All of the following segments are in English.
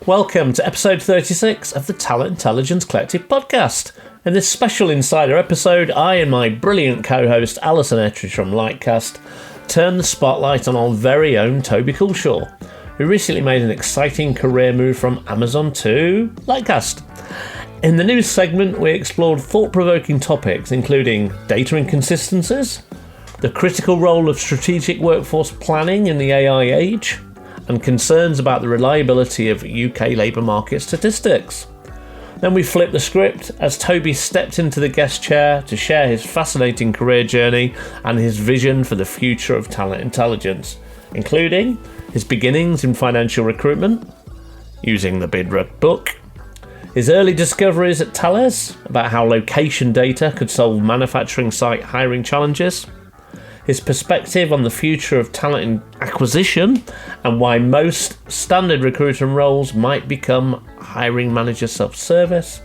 Welcome to episode 36 of the Talent Intelligence Collective podcast. In this special insider episode, I and my brilliant co-host Alison Ettridge from Lightcast turn the spotlight on our very own Toby Culshaw, who recently made an exciting career move from Amazon to Lightcast. In the news segment, we explored thought-provoking topics including data inconsistencies, the critical role of strategic workforce planning in the AI age, and concerns about the reliability of UK labour market statistics. Then we flipped the script as Toby stepped into the guest chair to share his fascinating career journey and his vision for the future of talent intelligence, including his beginnings in financial recruitment, using the Bidrug book, his early discoveries at Thales about how location data could solve manufacturing site hiring challenges, his perspective on the future of talent acquisition and why most standard recruitment roles might become hiring manager self-service,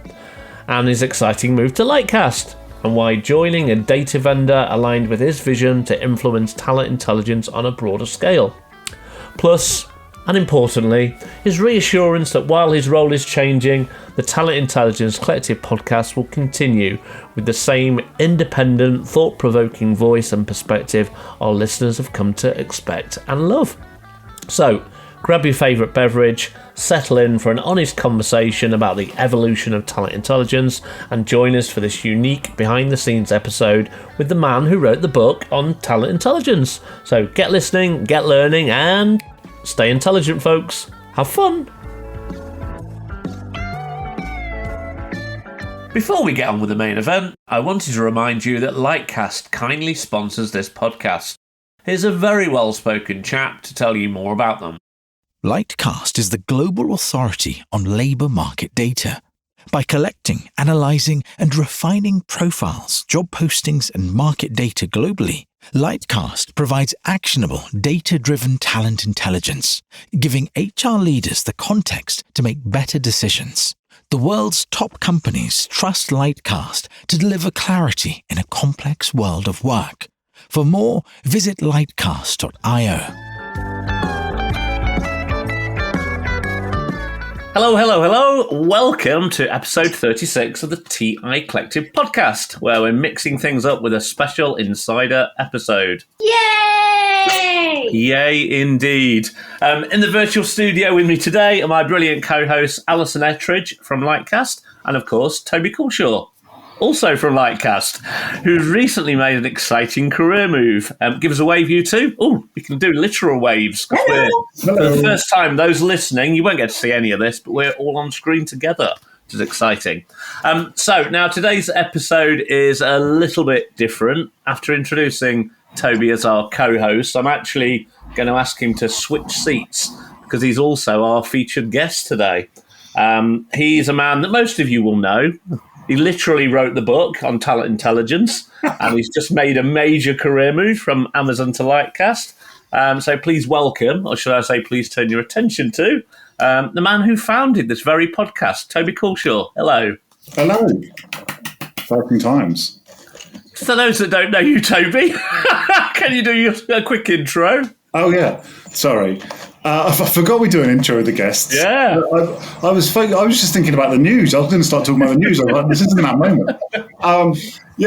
and his exciting move to Lightcast and why joining a data vendor aligned with his vision to influence talent intelligence on a broader scale. Plus, and importantly, his reassurance that while his role is changing, the Talent Intelligence Collective podcast will continue with the same independent, thought-provoking voice and perspective our listeners have come to expect and love. So, grab your favourite beverage, settle in for an honest conversation about the evolution of talent intelligence, and join us for this unique behind-the-scenes episode with the man who wrote the book on talent intelligence. So get listening, get learning, and stay intelligent, folks. Have fun. Before we get on with the main event, I wanted to remind you that Lightcast kindly sponsors this podcast. Here's a very well-spoken chap to tell you more about them. Lightcast is the global authority on labour market data. By collecting, analysing and refining profiles, job postings and market data globally, Lightcast provides actionable, data-driven talent intelligence, giving HR leaders the context to make better decisions. The world's top companies trust Lightcast to deliver clarity in a complex world of work. For more, visit lightcast.io. Hello. Welcome to episode 36 of the TI Collective podcast, where we're mixing things up with a special insider episode. Yay! Yay, indeed. In the virtual studio with me today are my brilliant co-hosts Alison Ettridge from Lightcast and, of course, Toby Culshaw, also from Lightcast, who's recently made an exciting career move. Give us a wave, you two. Oh, we can do literal waves. Hello. For the first time, those listening, you won't get to see any of this, but we're all on screen together, which is exciting. So now today's episode is a little bit different. After introducing Toby as our co-host, I'm actually going to ask him to switch seats because he's also our featured guest today. He's a man that most of you will know. He literally wrote the book on talent intelligence, and he's just made a major career move from Amazon to Lightcast. So please welcome, or should I say please turn your attention to, the man who founded this very podcast, Toby Culshaw. Hello. Hello. Exciting times. For those that don't know you, Toby, can you do a quick intro? Oh, yeah. Sorry. I forgot we do an intro with the guests. Yeah. I was just thinking about the news. I was going to start talking about the news. I was like, this isn't that moment.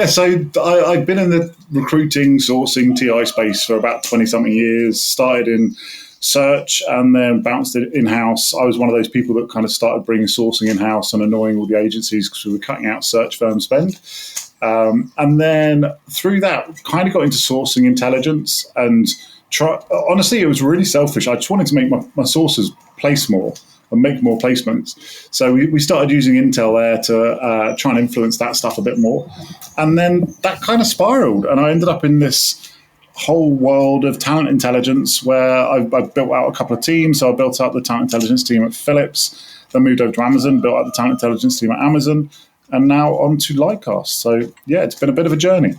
So I've been in the recruiting, sourcing, TI space for about 20-something years, started in search and then bounced it in-house. I was one of those people that kind of started bringing sourcing in-house and annoying all the agencies because we were cutting out search firm spend. And then through that, kind of got into sourcing intelligence and honestly, it was really selfish. I just wanted to make my sources place more and make more placements. So we started using Intel there to try and influence that stuff a bit more. And then that kind of spiraled. And I ended up in this whole world of talent intelligence where I've built out a couple of teams. So I built out the talent intelligence team at Philips, then moved over to Amazon, built out the talent intelligence team at Amazon, and now on to Lightcast. So, yeah, it's been a bit of a journey.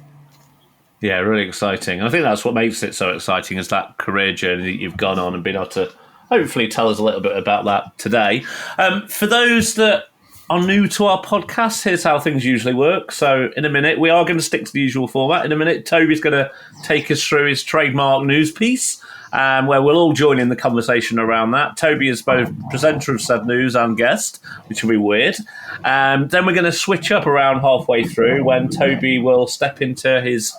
Yeah, really exciting. I think that's what makes it so exciting is that career journey that you've gone on and been able to hopefully tell us a little bit about that today. For those that are new to our podcast, here's how things usually work. So in a minute, we are going to stick to the usual format. In a minute, Toby's going to take us through his trademark news piece. where we'll all join in the conversation around that. Toby is both presenter of said news and guest, which will be weird. Then we're going to switch up around halfway through when Toby will step into his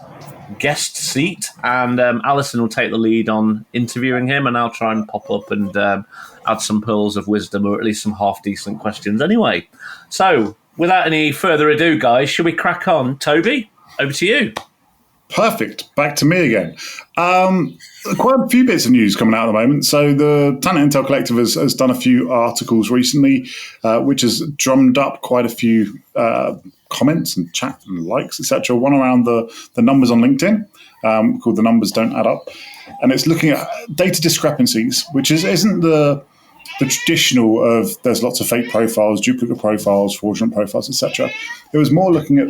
guest seat, and Alison will take the lead on interviewing him, and I'll try and pop up and add some pearls of wisdom, or at least some half-decent questions anyway. So, without any further ado, guys, should we crack on? Toby, over to you. Perfect. Back to me again. Quite a few bits of news coming out at the moment. So the Talent Intel Collective has done a few articles recently, which has drummed up quite a few comments and chat and likes, etc. One around the numbers on LinkedIn, called The Numbers Don't Add Up. And it's looking at data discrepancies, which isn't the traditional of there's lots of fake profiles, duplicate profiles, fraudulent profiles, etc. It was more looking at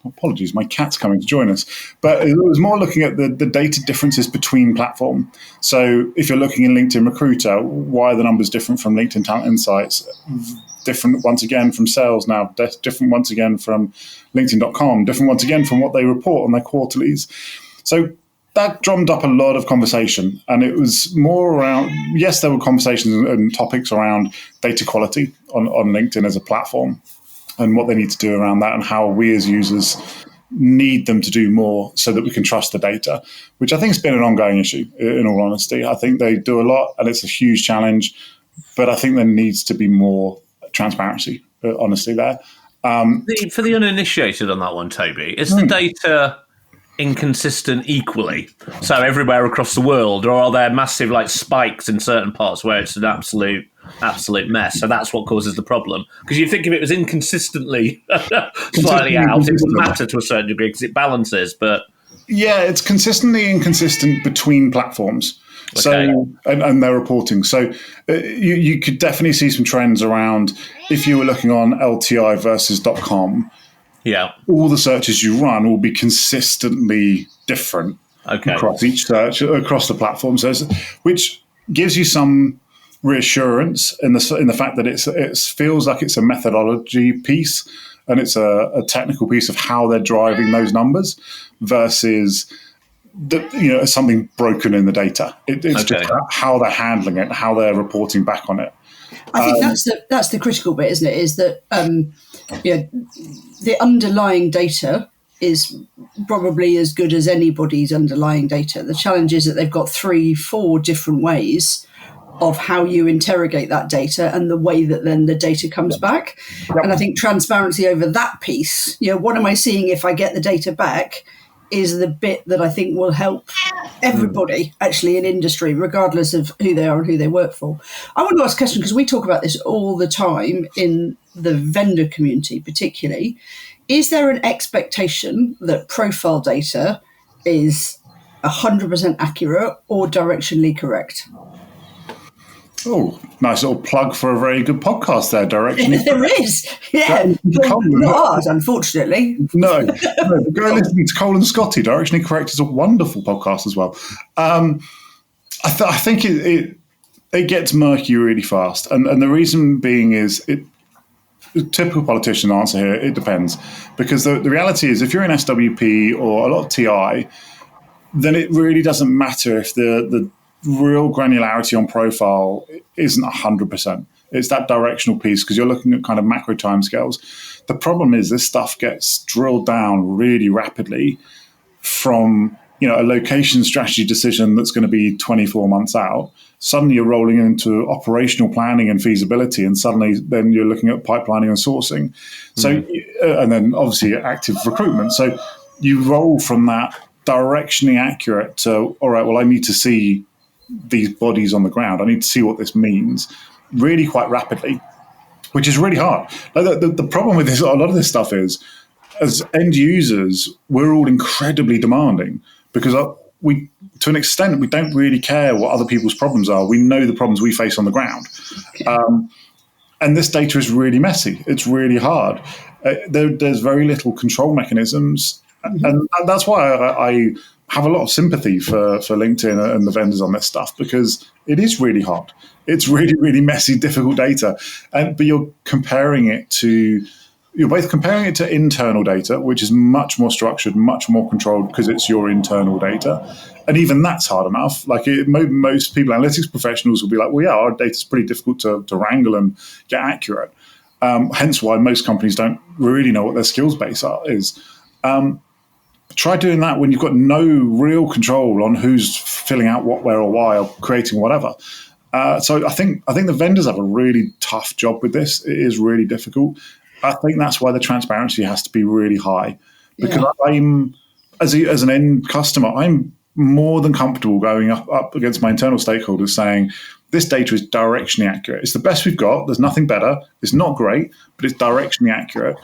apologies, my cat's coming to join us. But it was more looking at the data differences between platform. So if you're looking in LinkedIn Recruiter, why are the numbers different from LinkedIn Talent Insights? Different once again from Sales Now, different once again from LinkedIn.com, different once again from what they report on their quarterlies. So that drummed up a lot of conversation, and it was more around, yes, there were conversations and topics around data quality on LinkedIn as a platform and what they need to do around that and how we as users need them to do more so that we can trust the data, which I think has been an ongoing issue, in all honesty. I think they do a lot and it's a huge challenge, but I think there needs to be more transparency, honestly, there. For the uninitiated on that one, Toby, is the data inconsistent equally, so everywhere across the world, or are there massive spikes in certain parts where it's an absolute mess? So that's what causes the problem. Because you think if it was inconsistently slightly out, it would matter to a certain degree because it balances. But yeah, it's consistently inconsistent between platforms. Okay. So and their reporting. So you could definitely see some trends around if you were looking on LTI versus .com. Yeah, all the searches you run will be consistently different across each search across the platform. So which gives you some reassurance in the fact that it feels like it's a methodology piece and it's a technical piece of how they're driving those numbers versus something broken in the data. It's just how they're handling it, how they're reporting back on it. I think that's the critical bit, isn't it? Is that the underlying data is probably as good as anybody's underlying data. The challenge is that they've got 3-4 different ways of how you interrogate that data and the way that then the data comes back. Yep. And I think transparency over that piece, what am I seeing if I get the data back, is the bit that I think will help everybody actually in industry, regardless of who they are and who they work for. I want to ask a question because we talk about this all the time in the vendor community particularly. Is there an expectation that profile data is 100% accurate or directionally correct? Oh, nice little plug for a very good podcast there, Directionally. There is, yeah. Not ours, unfortunately. No. Go listen to Cole and Scotty. Directionally Correct is a wonderful podcast as well. I think it gets murky really fast. And the reason being is the typical politician answer here, it depends. Because the reality is if you're in SWP or a lot of TI, then it really doesn't matter if the real granularity on profile isn't 100%. It's that directional piece because you're looking at kind of macro timescales. The problem is this stuff gets drilled down really rapidly from a location strategy decision that's going to be 24 months out. Suddenly you're rolling into operational planning and feasibility, and suddenly then you're looking at pipelining and sourcing. So, and then obviously active recruitment. So you roll from that directionally accurate to, all right, well, I need to see these bodies on the ground. I need to see what this means really quite rapidly, which is really hard. The problem with this, a lot of this stuff is, as end users, we're all incredibly demanding because to an extent, we don't really care what other people's problems are. We know the problems we face on the ground. And this data is really messy. It's really hard. There's very little control mechanisms. And that's why I have a lot of sympathy for LinkedIn and the vendors on this stuff because it is really hard. It's really, really messy, difficult data. But you're comparing it to you're both comparing it to internal data, which is much more structured, much more controlled because it's your internal data. And even that's hard enough. Like most people, analytics professionals will be like, well, yeah, our data's pretty difficult to wrangle and get accurate. Hence why most companies don't really know what their skills base is. Try doing that when you've got no real control on who's filling out what, where, or why, or creating whatever. So I think the vendors have a really tough job with this. It is really difficult. I think that's why the transparency has to be really high. Because I'm, as an end customer, I'm more than comfortable going up against my internal stakeholders saying, this data is directionally accurate. It's the best we've got. There's nothing better. It's not great, but it's directionally accurate.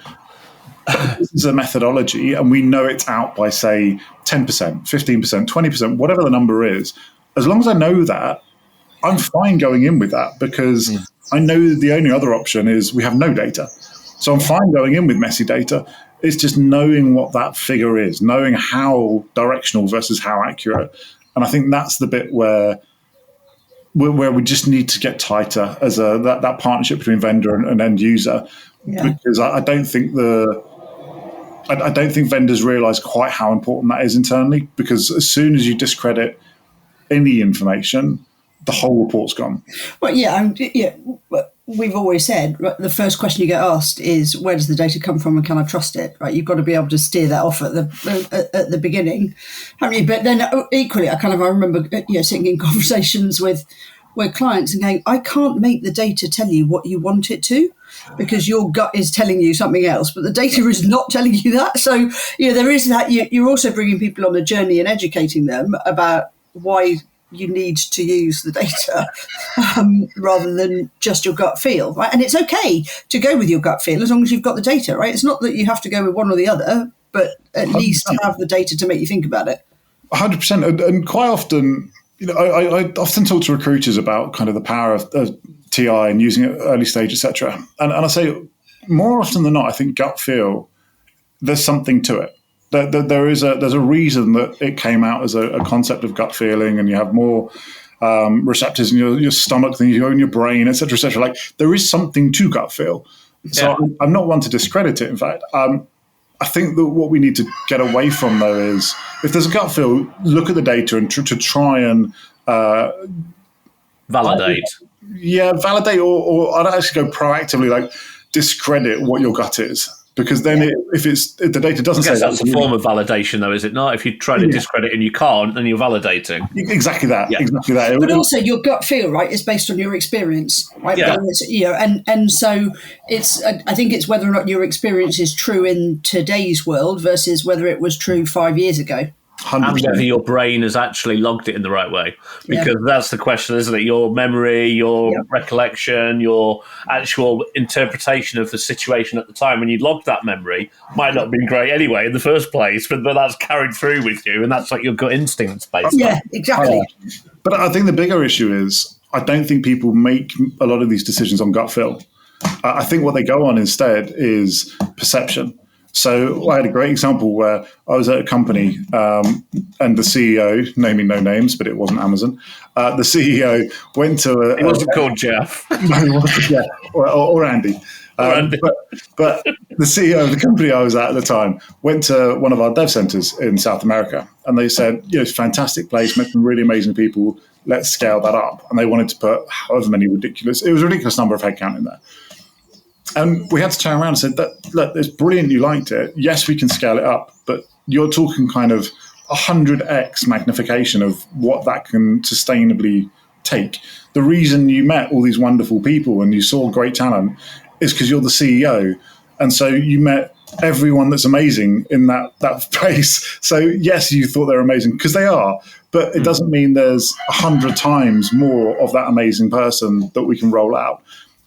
This is a methodology, and we know it's out by, say, 10%, 15%, 20%, whatever the number is. As long as I know that, I'm fine going in with that because I know the only other option is we have no data. So I'm fine going in with messy data. It's just knowing what that figure is, knowing how directional versus how accurate. And I think that's the bit where we just need to get tighter as that partnership between vendor and end user, because I don't think vendors realize quite how important that is internally, because as soon as you discredit any information, the whole report's gone. Well, we've always said, right, the first question you get asked is, where does the data come from and can I trust it? Right, you've got to be able to steer that off at the beginning, haven't you? But then equally, I remember sitting in conversations with clients and going, I can't make the data tell you what you want it to, because your gut is telling you something else, but the data is not telling you that. So there is that. You're also bringing people on a journey and educating them about why you need to use the data rather than just your gut feel, right? And it's okay to go with your gut feel as long as you've got the data, right? It's not that you have to go with one or the other, but at 100%. Least have the data to make you think about it. 100%. And quite often, I often talk to recruiters about kind of the power of TI and using it at early stage, etc. And I say more often than not, I think gut feel, there's something to it. There's a reason that it came out as a concept of gut feeling, and you have more receptors in your stomach than you do in your brain, et cetera, et cetera. Like, there is something to gut feel. So I'm not one to discredit it. In fact, I think that what we need to get away from, though, is if there's a gut feel, look at the data and to try and validate. Validate, or I'd actually go proactively, like, discredit what your gut is. Because then if the data doesn't say that's a form of validation, though, is it not? If you try to discredit and you can't, then you're validating. Exactly that. Yeah. Exactly that. But also, your gut feel, right, is based on your experience, right? Yeah. And so I think it's whether or not your experience is true in today's world versus whether it was true 5 years ago. 100%. And whether your brain has actually logged it in the right way. Because that's the question, isn't it? Your memory, your recollection, your actual interpretation of the situation at the time when you logged that memory might not have been great anyway in the first place, but that's carried through with you, and that's like your gut instincts, basically. Yeah, exactly. But I think the bigger issue is I don't think people make a lot of these decisions on gut feel. I think what they go on instead is perception. So I had a great example where I was at a company and the CEO, naming no names, but it wasn't Amazon, the CEO went to a... It wasn't called Jeff. No, it wasn't Jeff, or Andy. But the CEO of the company I was at the time went to one of our dev centers in South America, and they said, it's a fantastic place, met some really amazing people, let's scale that up. And they wanted to put however many ridiculous number of headcount in there. And we had to turn around and said, look, it's brilliant you liked it. Yes, we can scale it up, but you're talking kind of 100x magnification of what that can sustainably take. The reason you met all these wonderful people and you saw great talent is because you're the CEO. And so you met everyone that's amazing in that place. So yes, you thought they were amazing because they are, but it doesn't mean there's 100 times more of that amazing person that we can roll out.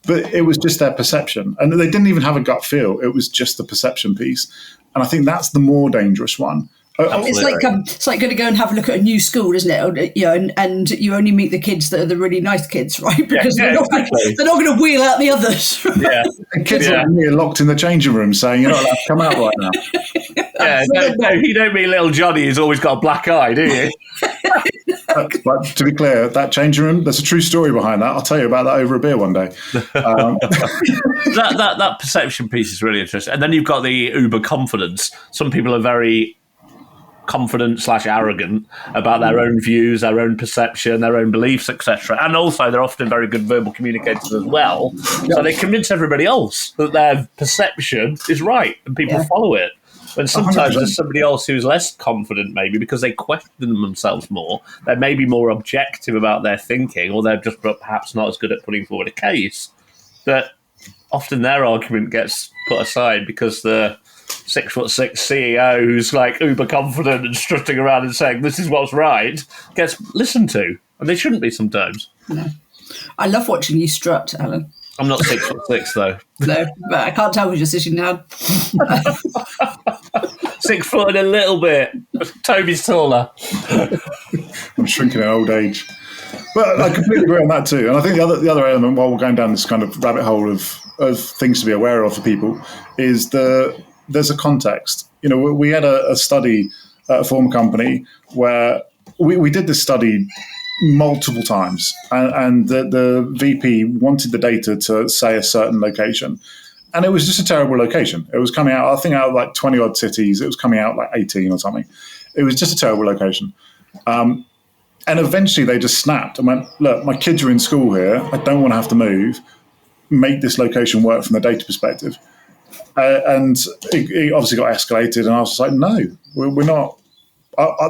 But it was just their perception. And they didn't even have a gut feel. It was just the perception piece. And I think that's the more dangerous one. It's like going to go and have a look at a new school, isn't it? And you only meet the kids that are the really nice kids, right? Because they're not going to wheel out the others. Yeah, and kids like me are locked in the changing room saying, "You're not allowed to come out right now." No, you don't mean little Johnny who's always got a black eye, do you? But to be clear, that changing room, there's a true story behind that. I'll tell you about that over a beer one day. That perception piece is really interesting. And then you've got the uber confidence. Some people are very confident / arrogant about their own views, their own perception, their own beliefs, etc. And also they're often very good verbal communicators as well. Yeah. So they convince everybody else that their perception is right and people follow it. When sometimes 100%. There's somebody else who's less confident, maybe because they question themselves more. They're maybe more objective about their thinking, or they're just perhaps not as good at putting forward a case. That often their argument gets put aside because the 6'6" CEO who's like uber confident and strutting around and saying this is what's right gets listened to, and they shouldn't be sometimes. No. I love watching you strut, Alan. I'm not 6'6" though. No, but I can't tell because you're sitting down. 6 foot and a little bit. Toby's taller. I'm shrinking in old age. But I completely agree on that too. And I think the other element, while we're going down this kind of rabbit hole of things to be aware of for people, is there's a context. You know, we had a study at a former company where we did this study multiple times, and the VP wanted the data to say a certain location, and it was just a terrible location. It was coming out, I think, out of like 20 odd cities. It was coming out like 18 or something. It was just a terrible location. And eventually they just snapped and went, look, my kids are in school here. I don't want to have to move. Make this location work from the data perspective. And it obviously got escalated, and I was just like, no, we're not.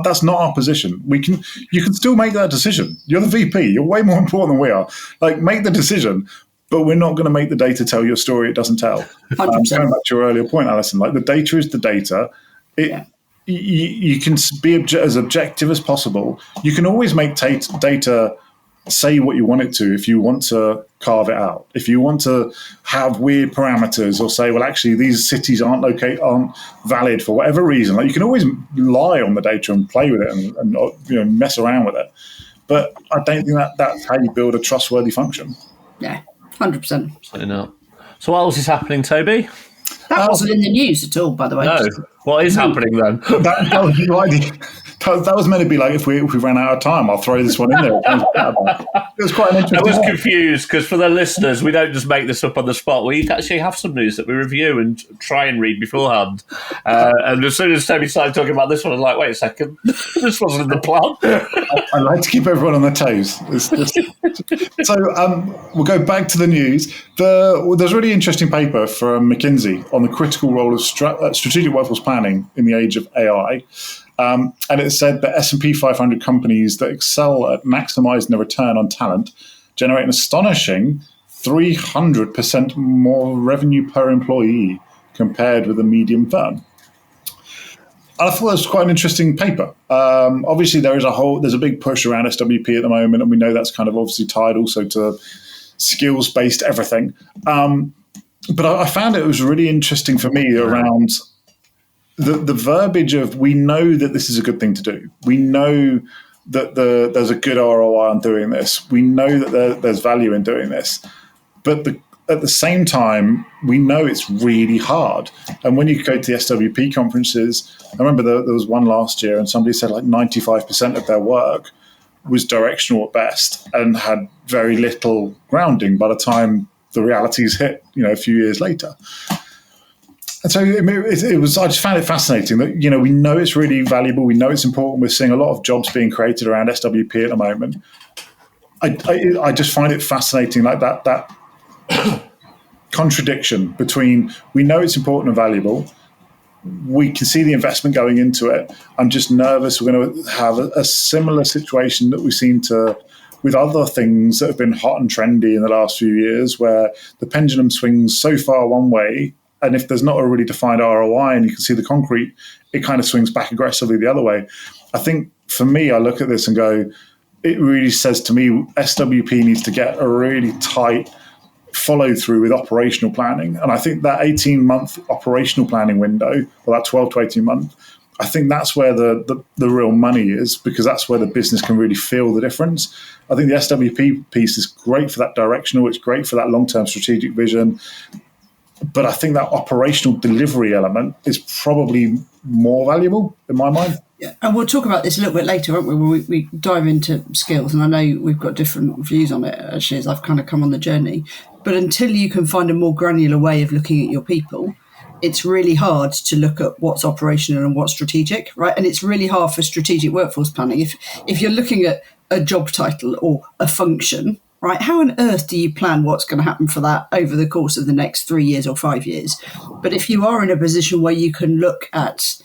That's not our position. You can still make that decision. You're the VP. You're way more important than we are. Like, make the decision, but we're not going to make the data tell your story it doesn't tell. Going back to your earlier point, Alison, like the data is the data. You can be as objective as possible. You can always make data say what you want it to if you want to carve it out. If you want to have weird parameters or say, well, actually, these cities aren't valid for whatever reason. Like, you can always lie on the data and play with it and mess around with it. But I don't think that's how you build a trustworthy function. Yeah, 100%. Certainly not. So what else is happening, Toby? That wasn't in the news at all, by the way. No. What is happening then? That was meant to be like, if we ran out of time, I'll throw this one in there. It was quite an interesting. I was confused because for the listeners, we don't just make this up on the spot. We actually have some news that we review and try and read beforehand. And as soon as Toby started talking about this one, I was like, wait a second, this wasn't in the plan. I like to keep everyone on their toes. So we'll go back to the news. There's a really interesting paper from McKinsey on the critical role of strategic workforce planning in the age of AI. And it said that S&P 500 companies that excel at maximizing the return on talent generate an astonishing 300% more revenue per employee compared with a medium firm. And I thought that was quite an interesting paper. Obviously, there's a big push around SWP at the moment, and we know that's kind of obviously tied also to skills-based everything. But I found it was really interesting for me around the verbiage of, we know that this is a good thing to do. We know that there's a good ROI on doing this. We know that there's value in doing this. But at the same time, we know it's really hard. And when you go to the SWP conferences, I remember there was one last year and somebody said like 95% of their work was directional at best and had very little grounding by the time the realities hit, a few years later. And so it was. I just found it fascinating that we know it's really valuable. We know it's important. We're seeing a lot of jobs being created around SWP at the moment. I just find it fascinating, like that contradiction between, we know it's important and valuable. We can see the investment going into it. I'm just nervous we're going to have a similar situation that we've seen with other things that have been hot and trendy in the last few years, where the pendulum swings so far one way. And if there's not a really defined ROI and you can see the concrete, it kind of swings back aggressively the other way. I think for me, I look at this and go, it really says to me, SWP needs to get a really tight follow through with operational planning. And I think that 18-month operational planning window, or that 12 to 18 month, I think that's where the real money is, because that's where the business can really feel the difference. I think the SWP piece is great for that directional. It's great for that long-term strategic vision. But I think that operational delivery element is probably more valuable in my mind. Yeah, and we'll talk about this a little bit later, won't we? When we dive into skills, and I know we've got different views on it, actually, as I've kind of come on the journey. But until you can find a more granular way of looking at your people, it's really hard to look at what's operational and what's strategic, right? And it's really hard for strategic workforce planning. If you're looking at a job title or a function, right, how on earth do you plan what's going to happen for that over the course of the next 3 years or 5 years? But if you are in a position where you can look at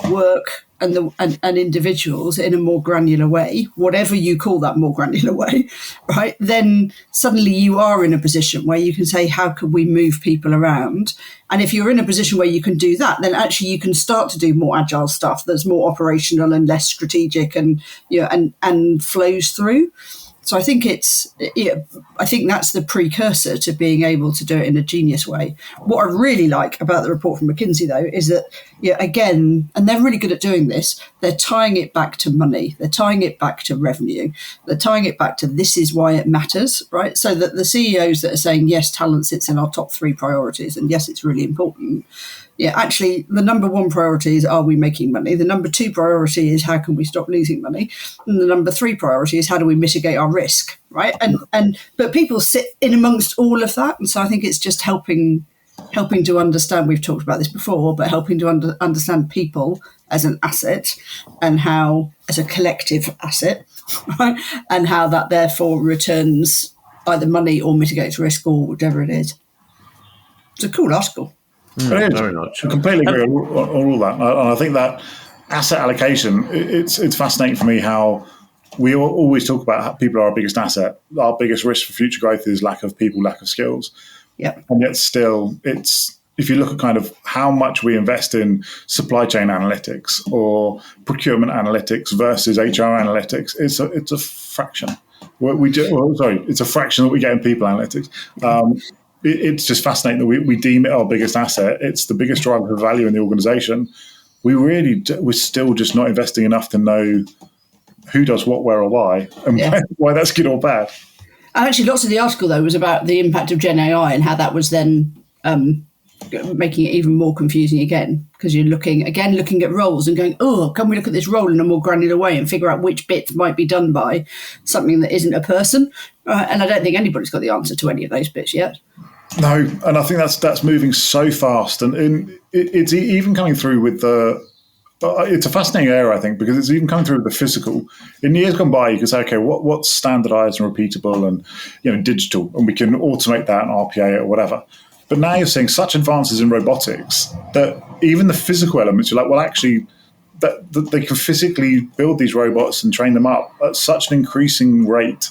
work and individuals in a more granular way, whatever you call that more granular way, right, then suddenly you are in a position where you can say, how can we move people around? And if you're in a position where you can do that, then actually you can start to do more agile stuff that's more operational and less strategic and, you know, and flows through. So I think I think that's the precursor to being able to do it in a genius way. What I really like about the report from McKinsey, though, is that, again, and they're really good at doing this, they're tying it back to money. They're tying it back to revenue. They're tying it back to this is why it matters, right? So that the CEOs that are saying, yes, talent sits in our top 3 priorities, and yes, it's really important. Yeah, actually, the number 1 priority is, are we making money? The number 2 priority is, how can we stop losing money? And the number 3 priority is, how do we mitigate our risk, right? But people sit in amongst all of that. And so I think it's just helping to understand, we've talked about this before, but helping to understand people as an asset and how, as a collective asset, right? And how that therefore returns either money or mitigates risk or whatever it is. It's a cool article. Very much. I completely agree on all that. And I think that asset allocation, it's fascinating for me how we always talk about how people are our biggest asset. Our biggest risk for future growth is lack of people, lack of skills. Yeah. And yet still, if you look at kind of how much we invest in supply chain analytics or procurement analytics versus HR analytics, it's a fraction. It's a fraction that we get in people analytics. It's just fascinating that we deem it our biggest asset. It's the biggest driver of value in the organization. We're still just not investing enough to know who does what, where, or why, and why that's good or bad. And actually, lots of the article, though, was about the impact of Gen AI and how that was then making it even more confusing again, because you're looking at roles and going, oh, can we look at this role in a more granular way and figure out which bits might be done by something that isn't a person? And I don't think anybody's got the answer to any of those bits yet. No, and I think that's moving so fast, and it's even coming through with the. It's a fascinating area, I think, because it's even coming through with the physical. In years gone by, you can say, okay, what's standardized and repeatable and digital, and we can automate that and RPA it or whatever. But now you're seeing such advances in robotics that even the physical elements, you're like, well, actually, that they can physically build these robots and train them up at such an increasing rate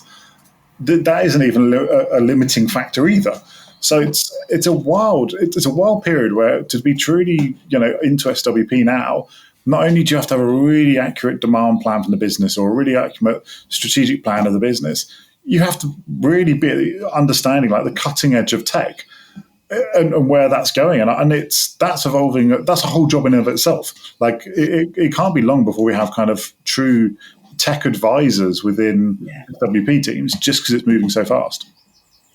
that isn't even a limiting factor either. So it's a wild period where to be truly into SWP now, not only do you have to have a really accurate demand plan from the business or a really accurate strategic plan of the business, you have to really be understanding like the cutting edge of tech and where that's going, and that's evolving. That's a whole job in and of itself. Like it can't be long before we have kind of true tech advisors within WP teams, just because it's moving so fast.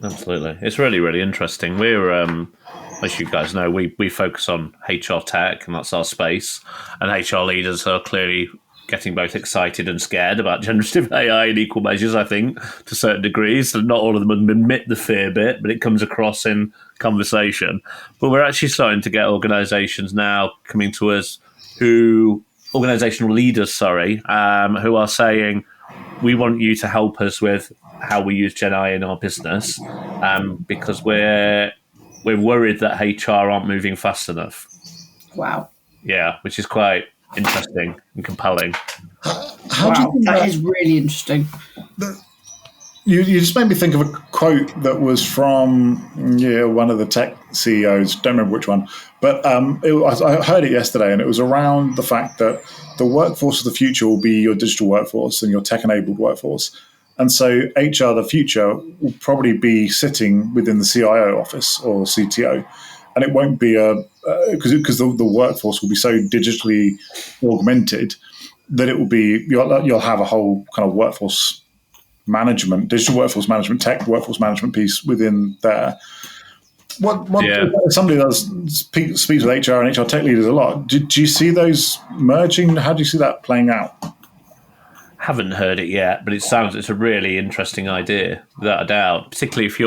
Absolutely. It's really, really interesting. We're, as you guys know, we focus on HR tech, and that's our space. And HR leaders are clearly getting both excited and scared about generative AI in equal measures, I think, to certain degrees. So not all of them admit the fear bit, but it comes across in conversation. But we're actually starting to get organizations now coming to us organizational leaders, who are saying, we want you to help us with how we use Gen AI in our business, because we're worried that HR aren't moving fast enough. Wow. Yeah, which is quite interesting and compelling. That is really interesting. You just made me think of a quote that was from one of the tech CEOs. Don't remember which one, but I heard it yesterday, and it was around the fact that the workforce of the future will be your digital workforce and your tech-enabled workforce. And so HR, the future, will probably be sitting within the CIO office or CTO. and it won't be because the workforce will be so digitally augmented that it will be you'll have a whole kind of workforce management, digital workforce management, tech workforce management piece within there. Somebody does speaks with HR and HR tech leaders a lot. Do you see those merging? How do you see that playing out? Haven't heard it yet, but it's a really interesting idea, without a doubt. Particularly if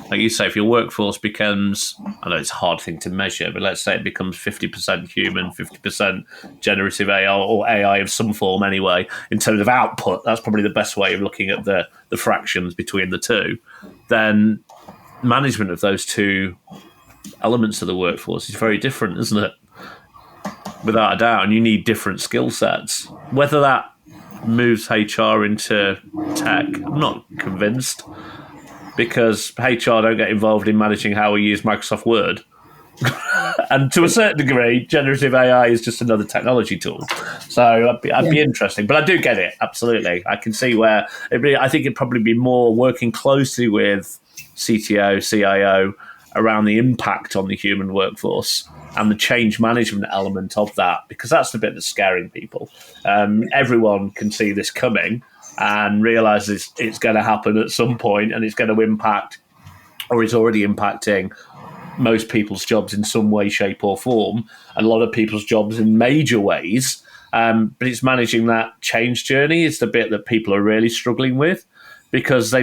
like you say, if your workforce becomes, I know it's a hard thing to measure, but let's say it becomes 50% human, 50% generative AI or AI of some form anyway, in terms of output. That's probably the best way of looking at the fractions between the two. Then management of those two elements of the workforce is very different, isn't it? Without a doubt, and you need different skill sets. Whether that moves HR into tech, I'm not convinced, because HR don't get involved in managing how we use Microsoft Word. And to a certain degree, generative AI is just another technology tool. So I'd be interesting. But I do get it, absolutely. I can see where I think it'd probably be more working closely with CTO, CIO around the impact on the human workforce and the change management element of that, because that's the bit that's scaring people. Everyone can see this coming and realizes it's going to happen at some point, and it's going to impact, or it's already impacting, most people's jobs in some way, shape or form, and a lot of people's jobs in major ways. But it's managing that change journey is the bit that people are really struggling with, because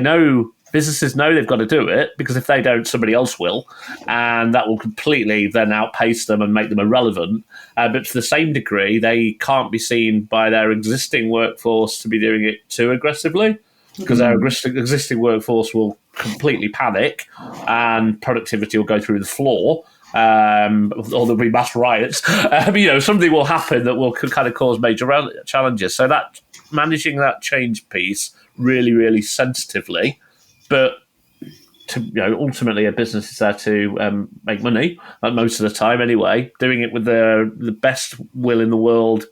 businesses know they've got to do it, because if they don't, somebody else will, and that will completely then outpace them and make them irrelevant. But to the same degree, they can't be seen by their existing workforce to be doing it too aggressively, because their existing workforce will completely panic and productivity will go through the floor. Or there'll be mass riots. Something will happen that will kind of cause major challenges. So that managing that change piece really, really sensitively. But ultimately, a business is there to make money, most of the time anyway, doing it with the best will in the world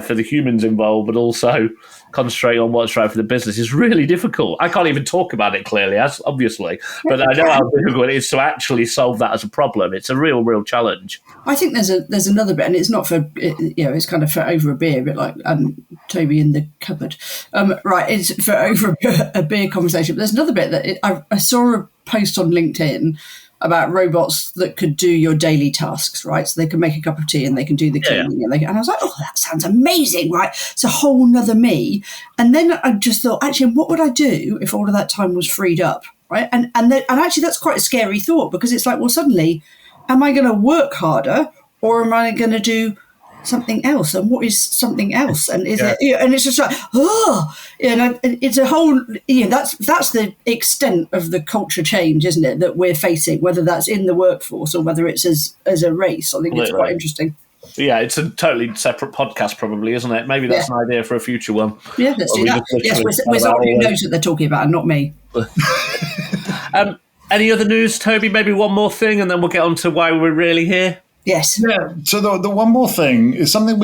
for the humans involved, but also concentrate on what's right for the business is really difficult. I can't even talk about it clearly, obviously, but I know how difficult it is to actually solve that as a problem. It's a real challenge. I think there's another bit, and it's not for, it's kind of for over a beer, a bit like Toby in the cupboard. Right, it's for over a beer conversation. But there's another bit that I saw a post on LinkedIn about robots that could do your daily tasks, right? So they can make a cup of tea and they can do the cleaning. And I was like, oh, that sounds amazing, right? It's a whole nother me. And then I just thought, actually, what would I do if all of that time was freed up, right? And actually, that's quite a scary thought, because it's like, well, suddenly, am I going to work harder, or am I going to do something else? And what is something else? And is it? And it's just like, it's a whole. That's the extent of the culture change, isn't it, that we're facing? Whether that's in the workforce or whether it's as a race, I think it's quite interesting. Yeah, it's a totally separate podcast, probably, isn't it? Maybe that's an idea for a future one. Yeah, let's do that. Yes, we're someone who knows what they're talking about, and not me. Any other news, Toby? Maybe one more thing, and then we'll get on to why we're really here. Yes. Yeah. So the one more thing is something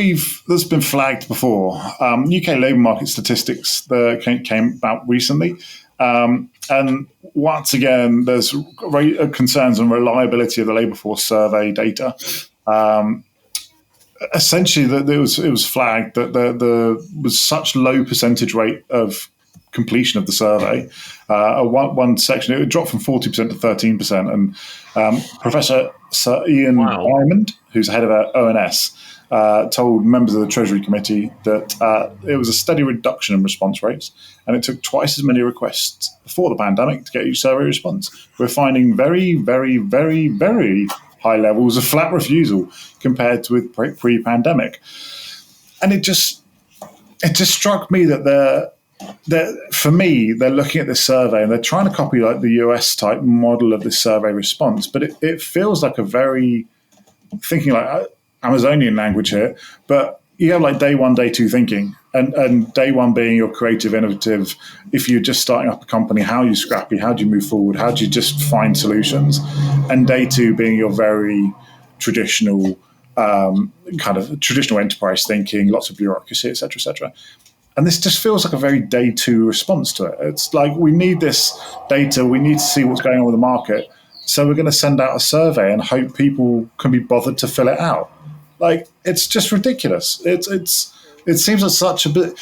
that's been flagged before. UK labour market statistics that came out recently, and once again, there's concerns on reliability of the labour force survey data. Essentially, it was flagged that there was such low percentage rate of completion of the survey. One section, it dropped from 40% to 13%. And Professor Sir Ian Diamond, who's head of ONS, told members of the Treasury Committee that it was a steady reduction in response rates, and it took twice as many requests before the pandemic to get each survey response. We're finding very, very, very, very high levels of flat refusal compared with pre-pandemic. And it just struck me that for me, they're looking at this survey and they're trying to copy like the US type model of this survey response, but it feels like a very, thinking like Amazonian language here, but you have like day one, day two thinking, and day one being your creative, innovative. If you're just starting up a company, how are you scrappy? How do you move forward? How do you just find solutions? And day two being your very traditional, kind of traditional enterprise thinking, lots of bureaucracy, et cetera, et cetera. And this just feels like a very day two response to it. It's like, we need this data. We need to see what's going on with the market. so we're going to send out a survey and hope people can be bothered to fill it out. Like, it's just ridiculous. It seems like such a bit.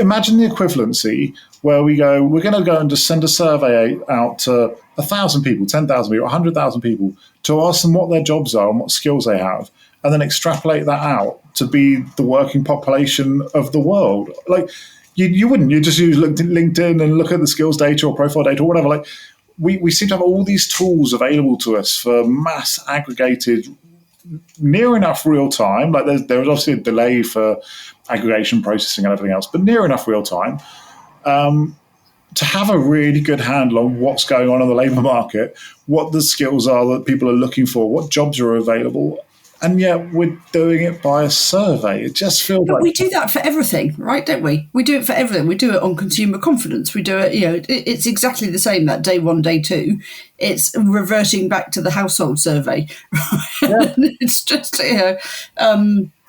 Imagine the equivalency where we're going to go and just send a survey out to 1,000 people, 10,000 people, 100,000 people to ask them what their jobs are and what skills they have, and then extrapolate that out to be the working population of the world. Like, you wouldn't. You just use LinkedIn and look at the skills data or profile data or whatever. Like, we seem to have all these tools available to us for mass aggregated, near enough real time. Like, there's obviously a delay for aggregation, processing, and everything else, but near enough real time to have a really good handle on what's going on in the labour market, what the skills are that people are looking for, what jobs are available. And yet we're doing it by a survey. It just feels but like... we do that for everything, right, don't we? We do it for everything. We do it on consumer confidence. We do it, it's exactly the same, that day one, day two. It's reverting back to the household survey. Yeah. It's just,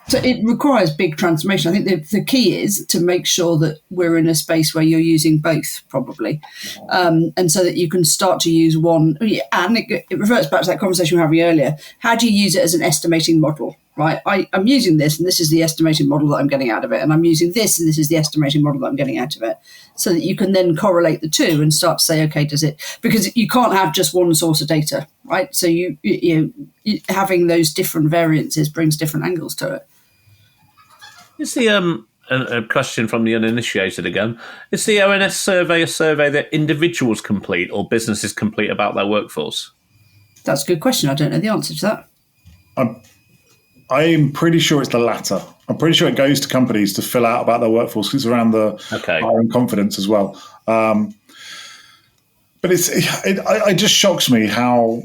so it requires big transformation. I think the key is to make sure that we're in a space where you're using both, probably, and so that you can start to use one. And it reverts back to that conversation we were having earlier. How do you use it as an estimating model, right? I'm using this, and this is the estimating model that I'm getting out of it, and I'm using this, and this is the estimating model that I'm getting out of it, so that you can then correlate the two and start to say, okay, does it? Because you can't have just one source of data, right? So you having those different variances brings different angles to it. Is the a question from the uninitiated again? Is the ONS survey a survey that individuals complete or businesses complete about their workforce? That's a good question. I don't know the answer to that. I'm pretty sure it's the latter. I'm pretty sure it goes to companies to fill out about their workforce because it's around the hiring confidence as well. But it just shocks me how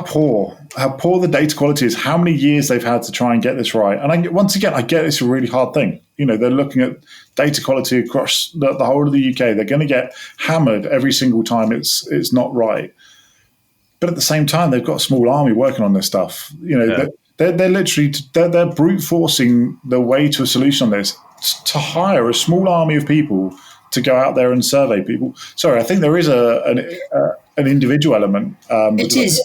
poor the data quality is, how many years they've had to try and get this right. And once again, I get it's a really hard thing. They're looking at data quality across the whole of the UK. They're going to get hammered every single time it's not right. But at the same time, they've got a small army working on this stuff. They're literally they're brute forcing their way to a solution on this to hire a small army of people to go out there and survey people. Sorry, I think there is an individual element. It is.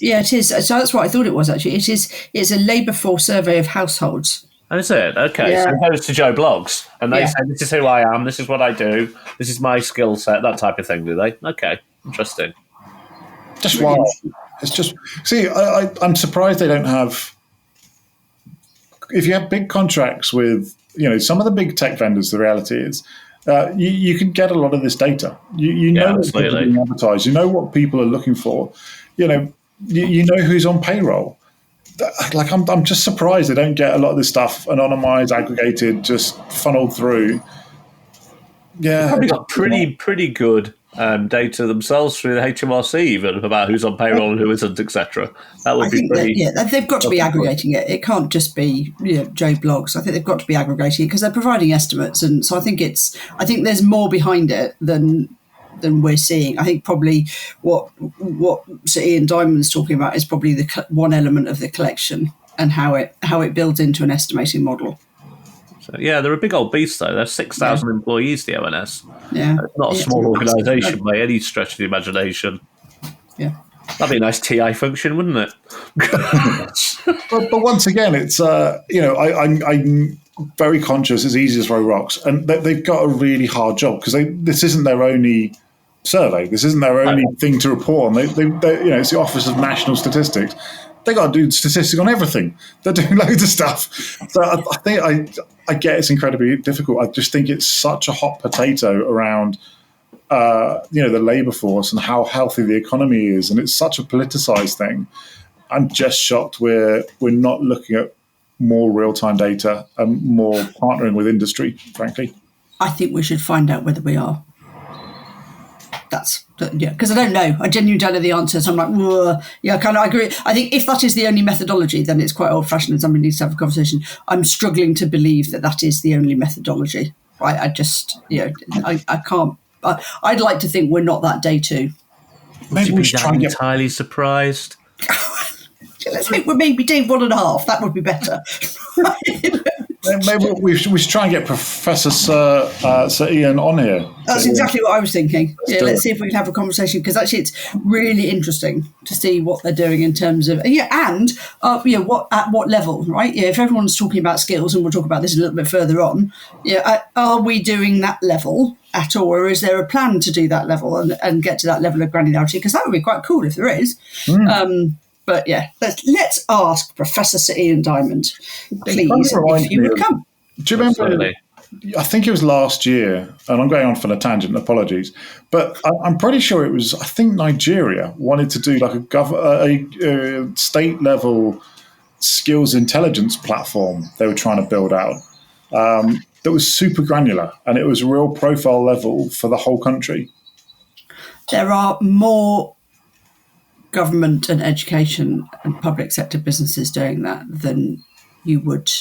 So that's what I thought it was, actually. It's a labour force survey of households. And is it? Okay. Yeah. So it goes to Joe Blogs, and they say, this is who I am, this is what I do, this is my skill set, that type of thing, do they? Okay, interesting. Just wild. It's just... See, I'm surprised they don't have... If you have big contracts with, some of the big tech vendors, the reality is, you can get a lot of this data. You know what's being advertised. You know what people are looking for. You know who's on payroll. Like, I'm just surprised they don't get a lot of this stuff anonymized, aggregated, just funneled through. Yeah, they've probably got pretty good data themselves through the HMRC, even about who's on payroll and who isn't, etc. That would be pretty. They've got to be aggregating it. It can't just be Joe Blogs. I think they've got to be aggregating it because they're providing estimates, and so I think there's more behind it than we're seeing. I think probably what Sir Ian Diamond's talking about is probably the one element of the collection and how it builds into an estimating model. So, they're a big old beast, though. They're 6,000 employees, the ONS. Yeah. It's not a small organisation by any stretch of the imagination. Yeah. That'd be a nice TI function, wouldn't it? but once again, it's, I'm very conscious it's easy to throw rocks. And they've got a really hard job because this isn't their only survey. This isn't their only thing to report on. They it's the Office of National Statistics. They got to do statistics on everything. They're doing loads of stuff. So I think I get it's incredibly difficult. I just think it's such a hot potato around, the labour force and how healthy the economy is, and it's such a politicised thing. I'm just shocked we're not looking at more real-time data and more partnering with industry, frankly. I think we should find out whether we are. Because I don't know. I genuinely don't know the answer. So I'm like, I agree. I think if that is the only methodology, then it's quite old-fashioned and somebody needs to have a conversation. I'm struggling to believe that is the only methodology, right? I just, I can't. I'd like to think we're not that day two. Maybe we should try and get entirely surprised. Let's hope we're maybe day 1.5. That would be better. Maybe we should try and get Professor Sir Ian on here. That's exactly what I was thinking. Let's see it. if we can have a conversation, because actually it's really interesting to see what they're doing in terms of what at what level, right? Yeah, if everyone's talking about skills, and we'll talk about this a little bit further on. Are we doing that level at all, or is there a plan to do that level and get to that level of granularity? Because that would be quite cool if there is. But yeah, let's ask Professor Sir Ian Diamond, please, if you would come. Do you remember? Absolutely. I think it was last year, and I'm going on for a tangent, apologies, but I'm pretty sure it was, I think Nigeria wanted to do like a state level skills intelligence platform they were trying to build out that was super granular, and it was a real profile level for the whole country. There are more government and education and public sector businesses doing that than you would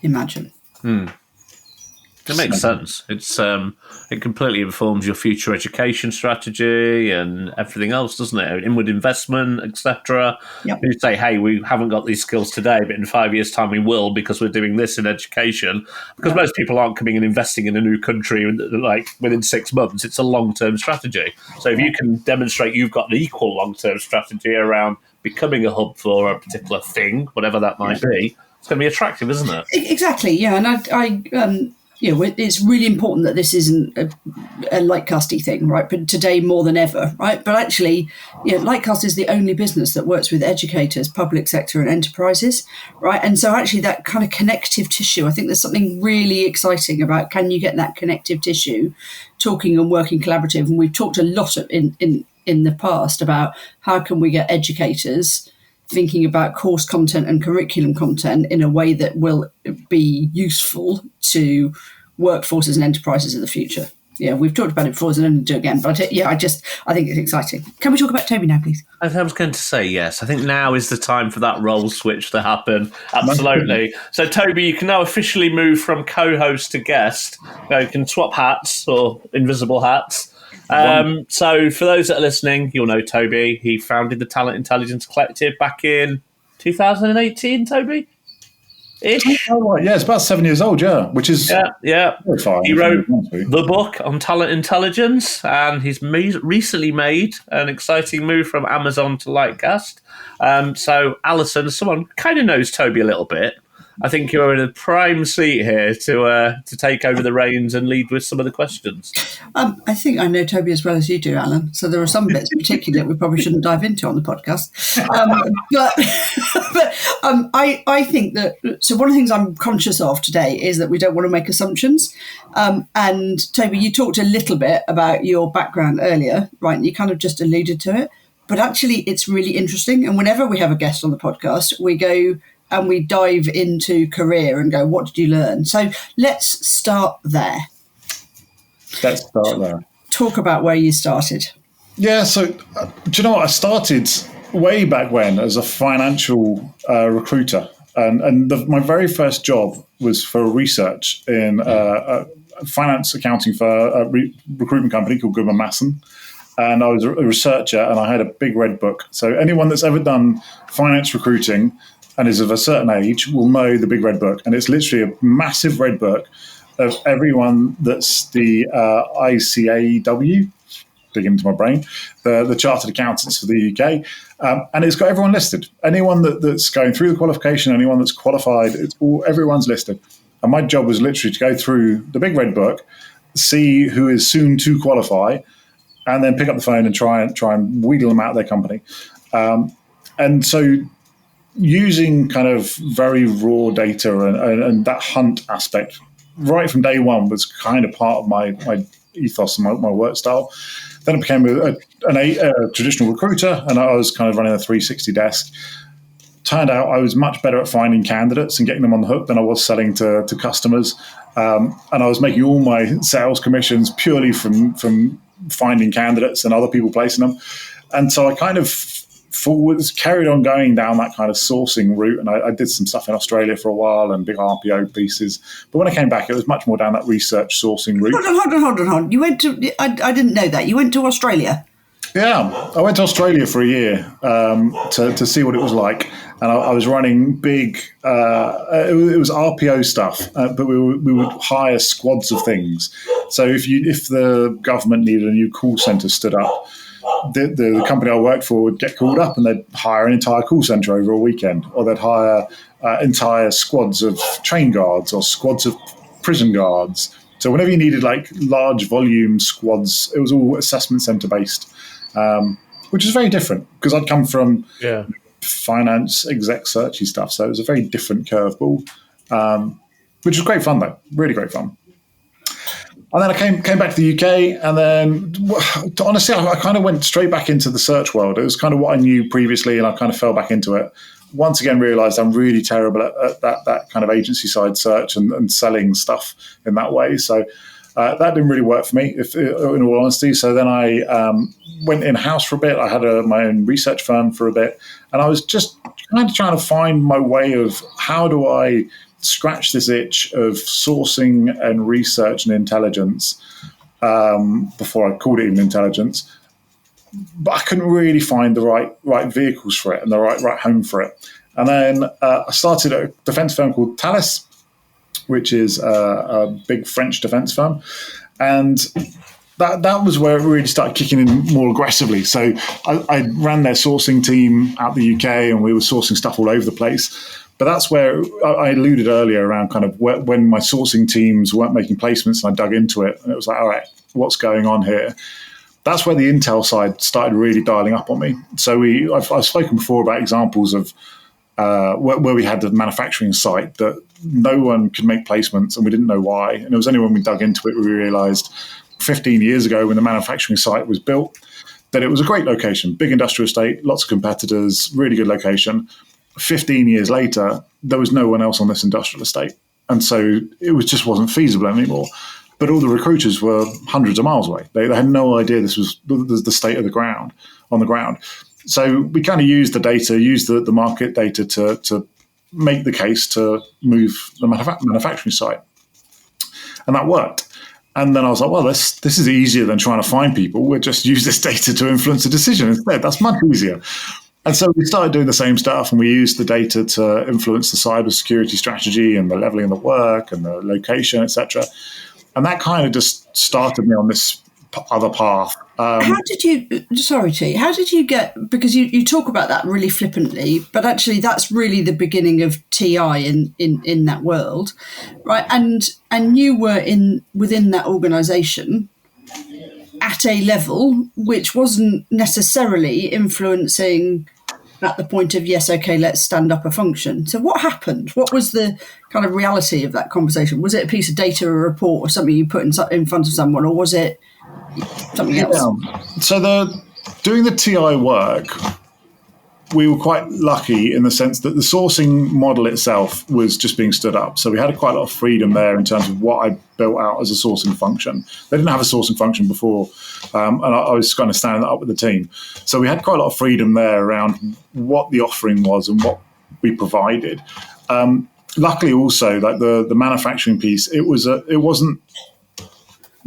imagine. It makes sense. It's it completely informs your future education strategy and everything else, doesn't it? Inward investment, etc. Yep. You say, hey, we haven't got these skills today, but in 5 years' time we will, because we're doing this in education. Because most people aren't coming and investing in a new country like within 6 months. It's a long-term strategy. So if you can demonstrate you've got an equal long-term strategy around becoming a hub for a particular thing, whatever that might be, it's going to be attractive, isn't it? Exactly. Yeah, and I it's really important that this isn't a Lightcasty thing, right? But today more than ever, right? But actually, Lightcast is the only business that works with educators, public sector, and enterprises, right? And so actually, that kind of connective tissue, I think there's something really exciting about, can you get that connective tissue, talking and working collaborative? And we've talked a lot in the past about how can we get educators thinking about course content and curriculum content in a way that will be useful to workforces and enterprises of the future. Yeah, we've talked about it before, so I don't do it again. But I think it's exciting. Can we talk about Toby now, please? I was going to say yes. I think now is the time for that role switch to happen. Absolutely. So, Toby, you can now officially move from co-host to guest. You can swap hats, or invisible hats. So for those that are listening, you'll know Toby. He founded the Talent Intelligence Collective back in 2018, Toby? Ish. Oh, right. Yeah, it's about 7 years old, which is terrifying. He wrote the book on talent intelligence, and he's recently made an exciting move from Amazon to Lightcast. So Alison, someone kind of knows Toby a little bit. I think you're in a prime seat here to take over the reins and lead with some of the questions. I think I know Toby as well as you do, Alan. So there are some bits particularly that we probably shouldn't dive into on the podcast. I think that, so one of the things I'm conscious of today is that we don't want to make assumptions. And Toby, you talked a little bit about your background earlier, right? And you kind of just alluded to it. But actually, it's really interesting. And whenever we have a guest on the podcast, we go and we dive into career and go, what did you learn? So let's start there. Talk about where you started. Yeah, so do you know what? I started way back when as a financial recruiter. And my very first job was for research in finance accounting for a recruitment company called Goodman Masson. And I was a researcher, and I had a big red book. So anyone that's ever done finance recruiting and is of a certain age will know the big red book. And it's literally a massive red book of everyone that's the ICAW, dig into my brain, the Chartered Accountants for the UK. And it's got everyone listed. Anyone that's going through the qualification, anyone that's qualified, everyone's listed. And my job was literally to go through the big red book, see who is soon to qualify, and then pick up the phone and try and wheedle them out of their company. And so using kind of very raw data and that hunt aspect right from day one was kind of part of my ethos and my work style. Then I became a traditional recruiter, and I was kind of running a 360 desk. Turned out I was much better at finding candidates and getting them on the hook than I was selling to customers. And I was making all my sales commissions purely from finding candidates and other people placing them. And so I kind of carried on going down that kind of sourcing route. And I did some stuff in Australia for a while and big RPO pieces. But when I came back, it was much more down that research sourcing route. Hold on. You went to, I didn't know that. You went to Australia? Yeah, I went to Australia for a year to see what it was like, and I was running big. It was RPO stuff, but we would hire squads of things. So if the government needed a new call center stood up, the company I worked for would get called up, and they'd hire an entire call center over a weekend, or they'd hire entire squads of train guards or squads of prison guards. So whenever you needed like large volume squads, it was all assessment center based. Which is very different because I'd come from finance, exec searchy stuff. So it was a very different curveball, which was great fun though, really great fun. And then I came back to the UK, and then honestly, I kind of went straight back into the search world. It was kind of what I knew previously, and I kind of fell back into it. Once again, realised I'm really terrible at that kind of agency side search and selling stuff in that way. So that didn't really work for me, in all honesty. So then I went in-house for a bit. I had my own research firm for a bit. And I was just kind of trying to find my way of how do I scratch this itch of sourcing and research and intelligence before I called it even intelligence. But I couldn't really find the right vehicles for it and the right home for it. And then I started a defense firm called Thales, which is a big French defense firm. And that was where it really started kicking in more aggressively. So I ran their sourcing team out the UK, and we were sourcing stuff all over the place. But that's where I alluded earlier around kind of when my sourcing teams weren't making placements, and I dug into it, and it was like, all right, what's going on here? That's where the intel side started really dialing up on me. So I've spoken before about examples of where we had the manufacturing site that no one could make placements, and we didn't know why. And it was only when we dug into it we realized 15 years ago, when the manufacturing site was built, that it was a great location, big industrial estate, lots of competitors, really good location. 15 years later, there was no one else on this industrial estate. And so it just wasn't feasible anymore. But all the recruiters were hundreds of miles away. They had no idea this was the state of the ground, on the ground. So we kind of used the data, used the market data to make the case to move the manufacturing site. And that worked. And then I was like, well, this is easier than trying to find people. We'll just use this data to influence a decision instead. That's much easier. And so we started doing the same stuff, and we used the data to influence the cybersecurity strategy and the leveling of the work and the location, etc. And that kind of just started me on this other path. How did you get, because you talk about that really flippantly, but actually that's really the beginning of TI in that world, right? And you were within that organisation at a level which wasn't necessarily influencing at the point of, yes, okay, let's stand up a function. So what happened? What was the kind of reality of that conversation? Was it a piece of data, a report, or something you put in front of someone, or was it something else? Yeah. So doing the TI work, we were quite lucky in the sense that the sourcing model itself was just being stood up. So we had quite a lot of freedom there in terms of what I built out as a sourcing function. They didn't have a sourcing function before, and I was kind of standing that up with the team. So we had quite a lot of freedom there around what the offering was and what we provided. Luckily also, like the manufacturing piece, it wasn't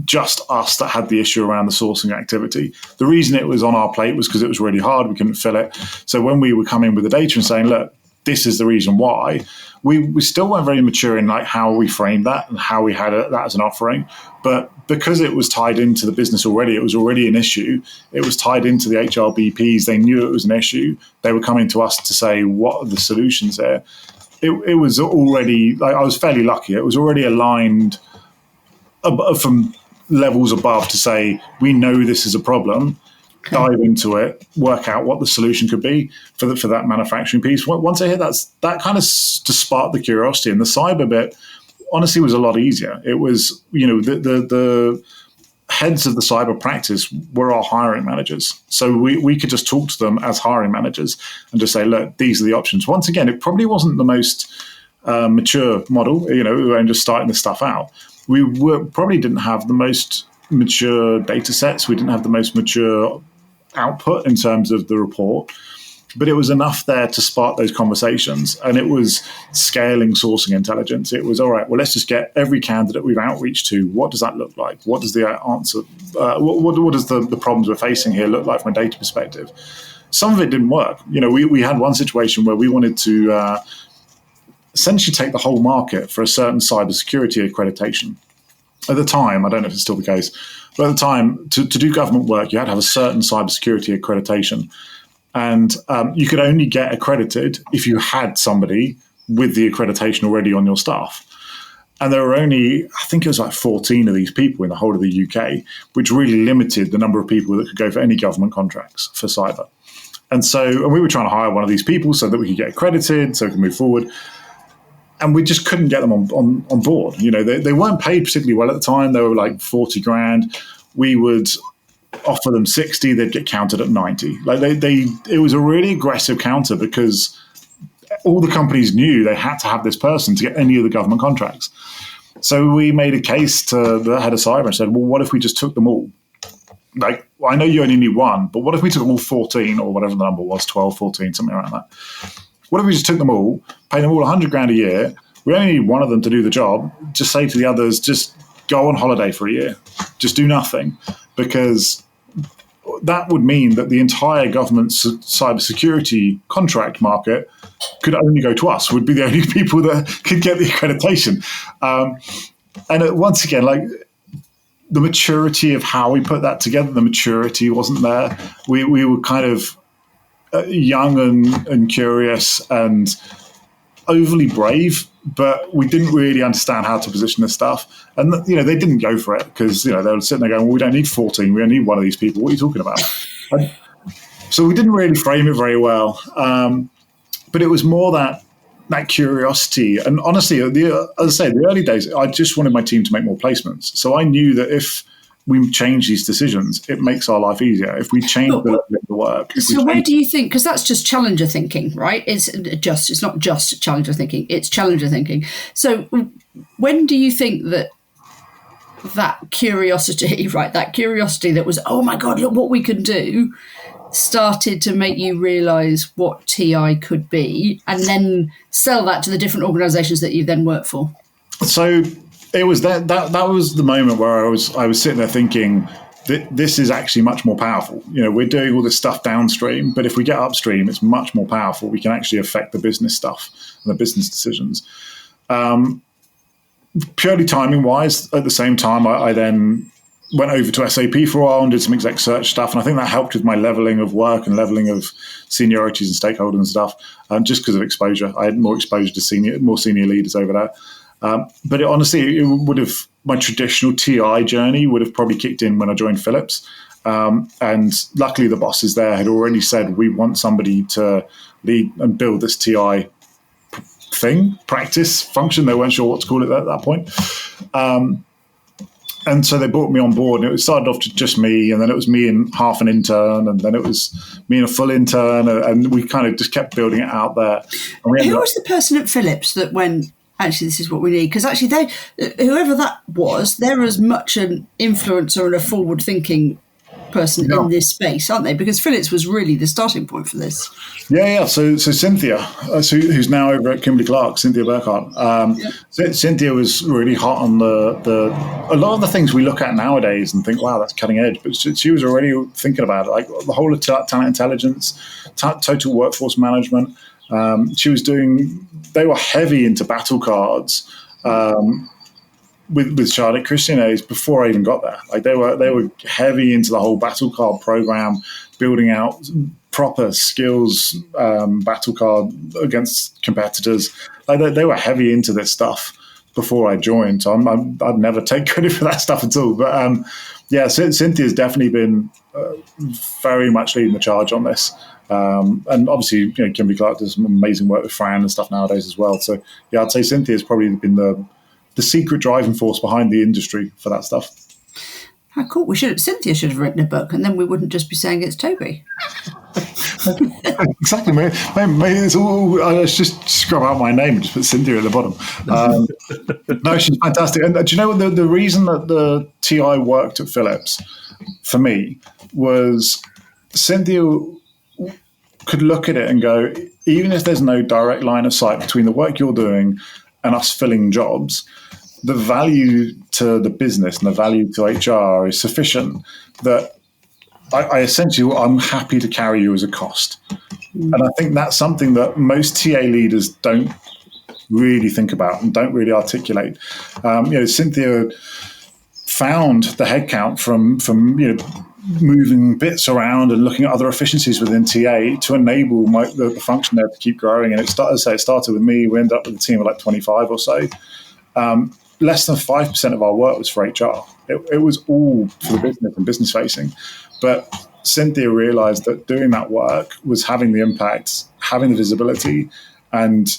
just us that had the issue around the sourcing activity. The reason it was on our plate was because it was really hard. We couldn't fill it. So when we were coming with the data and saying, look, this is the reason why, we still weren't very mature in like how we framed that and how we had that as an offering. But because it was tied into the business already, it was already an issue. It was tied into the HRBPs. They knew it was an issue. They were coming to us to say, what are the solutions here? It was already, like, I was fairly lucky. It was already aligned from levels above to say, we know this is a problem, dive into it, work out what the solution could be for that manufacturing piece. Once I hit that kind of just sparked the curiosity. And the cyber bit, honestly, was a lot easier. It was, the heads of the cyber practice were our hiring managers. So we could just talk to them as hiring managers and just say, look, these are the options. Once again, it probably wasn't the most mature model. We were just starting this stuff out. We probably didn't have the most mature data sets. We didn't have the most mature output in terms of the report. But it was enough there to spark those conversations. And it was scaling sourcing intelligence. It was, all right, well, let's just get every candidate we've outreached to. What does that look like? What does the answer, what does the problems we're facing here look like from a data perspective? Some of it didn't work. We had one situation where we wanted to essentially take the whole market for a certain cybersecurity accreditation. At the time, I don't know if it's still the case, but at the time, to do government work, you had to have a certain cybersecurity accreditation. And you could only get accredited if you had somebody with the accreditation already on your staff. And there were only, I think it was like 14 of these people in the whole of the UK, which really limited the number of people that could go for any government contracts for cyber. And we were trying to hire one of these people so that we could get accredited, so we could move forward. And we just couldn't get them on board. They weren't paid particularly well at the time. They were like 40 grand. We would offer them 60, they'd get counted at 90. It was a really aggressive counter because all the companies knew they had to have this person to get any of the government contracts. So we made a case to the head of cyber and said, well, what if we just took them all? I know you only need one, but what if we took them all 14 or whatever the number was, 12, 14, something around that? What if we just took them all, paid them all 100 grand a year? We only need one of them to do the job. Just say to the others, just go on holiday for a year. Just do nothing. Because that would mean that the entire government cybersecurity contract market could only go to us, would be the only people that could get the accreditation. Once again, the maturity of how we put that together, the maturity wasn't there. We were kind of young and curious and overly brave, but we didn't really understand how to position this stuff. And they didn't go for it because they were sitting there going, well, we don't need 14, we only need one of these people. What are you talking about? So we didn't really frame it very well. But it was more that curiosity. And honestly, as I say, the early days, I just wanted my team to make more placements. So I knew that if we change these decisions, it makes our life easier. If we change the work. So where do you think, because that's just challenger thinking, right? It's not just challenger thinking, it's challenger thinking. So when do you think that curiosity, right, that curiosity that was, oh my God, look what we can do, started to make you realise what TI could be and then sell that to the different organisations that you then work for? So it was that was the moment where I was sitting there thinking that this is actually much more powerful. We're doing all this stuff downstream, but if we get upstream, it's much more powerful. We can actually affect the business stuff and the business decisions. Purely timing wise, at the same time, I then went over to SAP for a while and did some exec search stuff. And I think that helped with my leveling of work and leveling of seniorities and stakeholders and stuff, just because of exposure. I had more exposure to more senior leaders over there. But honestly, my traditional TI journey would have probably kicked in when I joined Philips. And luckily the bosses there had already said, we want somebody to lead and build this TI practice, function. They weren't sure what to call it at that point. And so they brought me on board, and it started off just me, and then it was me and half an intern, and then it was me and a full intern, and we kind of just kept building it out there. Who was the person at Philips that went, actually, this is what we need? Because actually, whoever that was, they're as much an influencer and a forward-thinking person in this space, aren't they? Because Philips was really the starting point for this. Yeah. So Cynthia, who's now over at Kimberly-Clark, Cynthia Burkhardt. Cynthia was really hot on a lot of the things we look at nowadays and think, wow, that's cutting edge. But she was already thinking about it, like the whole of talent intelligence, total workforce management. They were heavy into battle cards. With Charlotte Christianese before I even got there. Like they were heavy into the whole battle card program, building out proper skills battle card against competitors. Like they were heavy into this stuff before I joined. So I'd never take credit for that stuff at all. But Cynthia's definitely been very much leading the charge on this. And obviously, Kimberly-Clark does some amazing work with Fran and stuff nowadays as well. So yeah, I'd say Cynthia's probably been the secret driving force behind the industry for that stuff. How cool. Cynthia should have written a book, and then we wouldn't just be saying it's Toby. Exactly. Maybe it's all, I just scrub out my name and just put Cynthia at the bottom. No, she's fantastic. And do you know what the reason that the TI worked at Philips for me was Cynthia could look at it and go, even if there's no direct line of sight between the work you're doing and us filling jobs, the value to the business and the value to HR is sufficient that I'm happy to carry you as a cost. And I think that's something that most TA leaders don't really think about and don't really articulate. Cynthia found the headcount from moving bits around and looking at other efficiencies within TA to enable the function there to keep growing. And it started with me. We ended up with a team of like 25 or so. Less than 5% of our work was for HR. It was all for the business and business facing. But Cynthia realized that doing that work was having the impact, having the visibility, and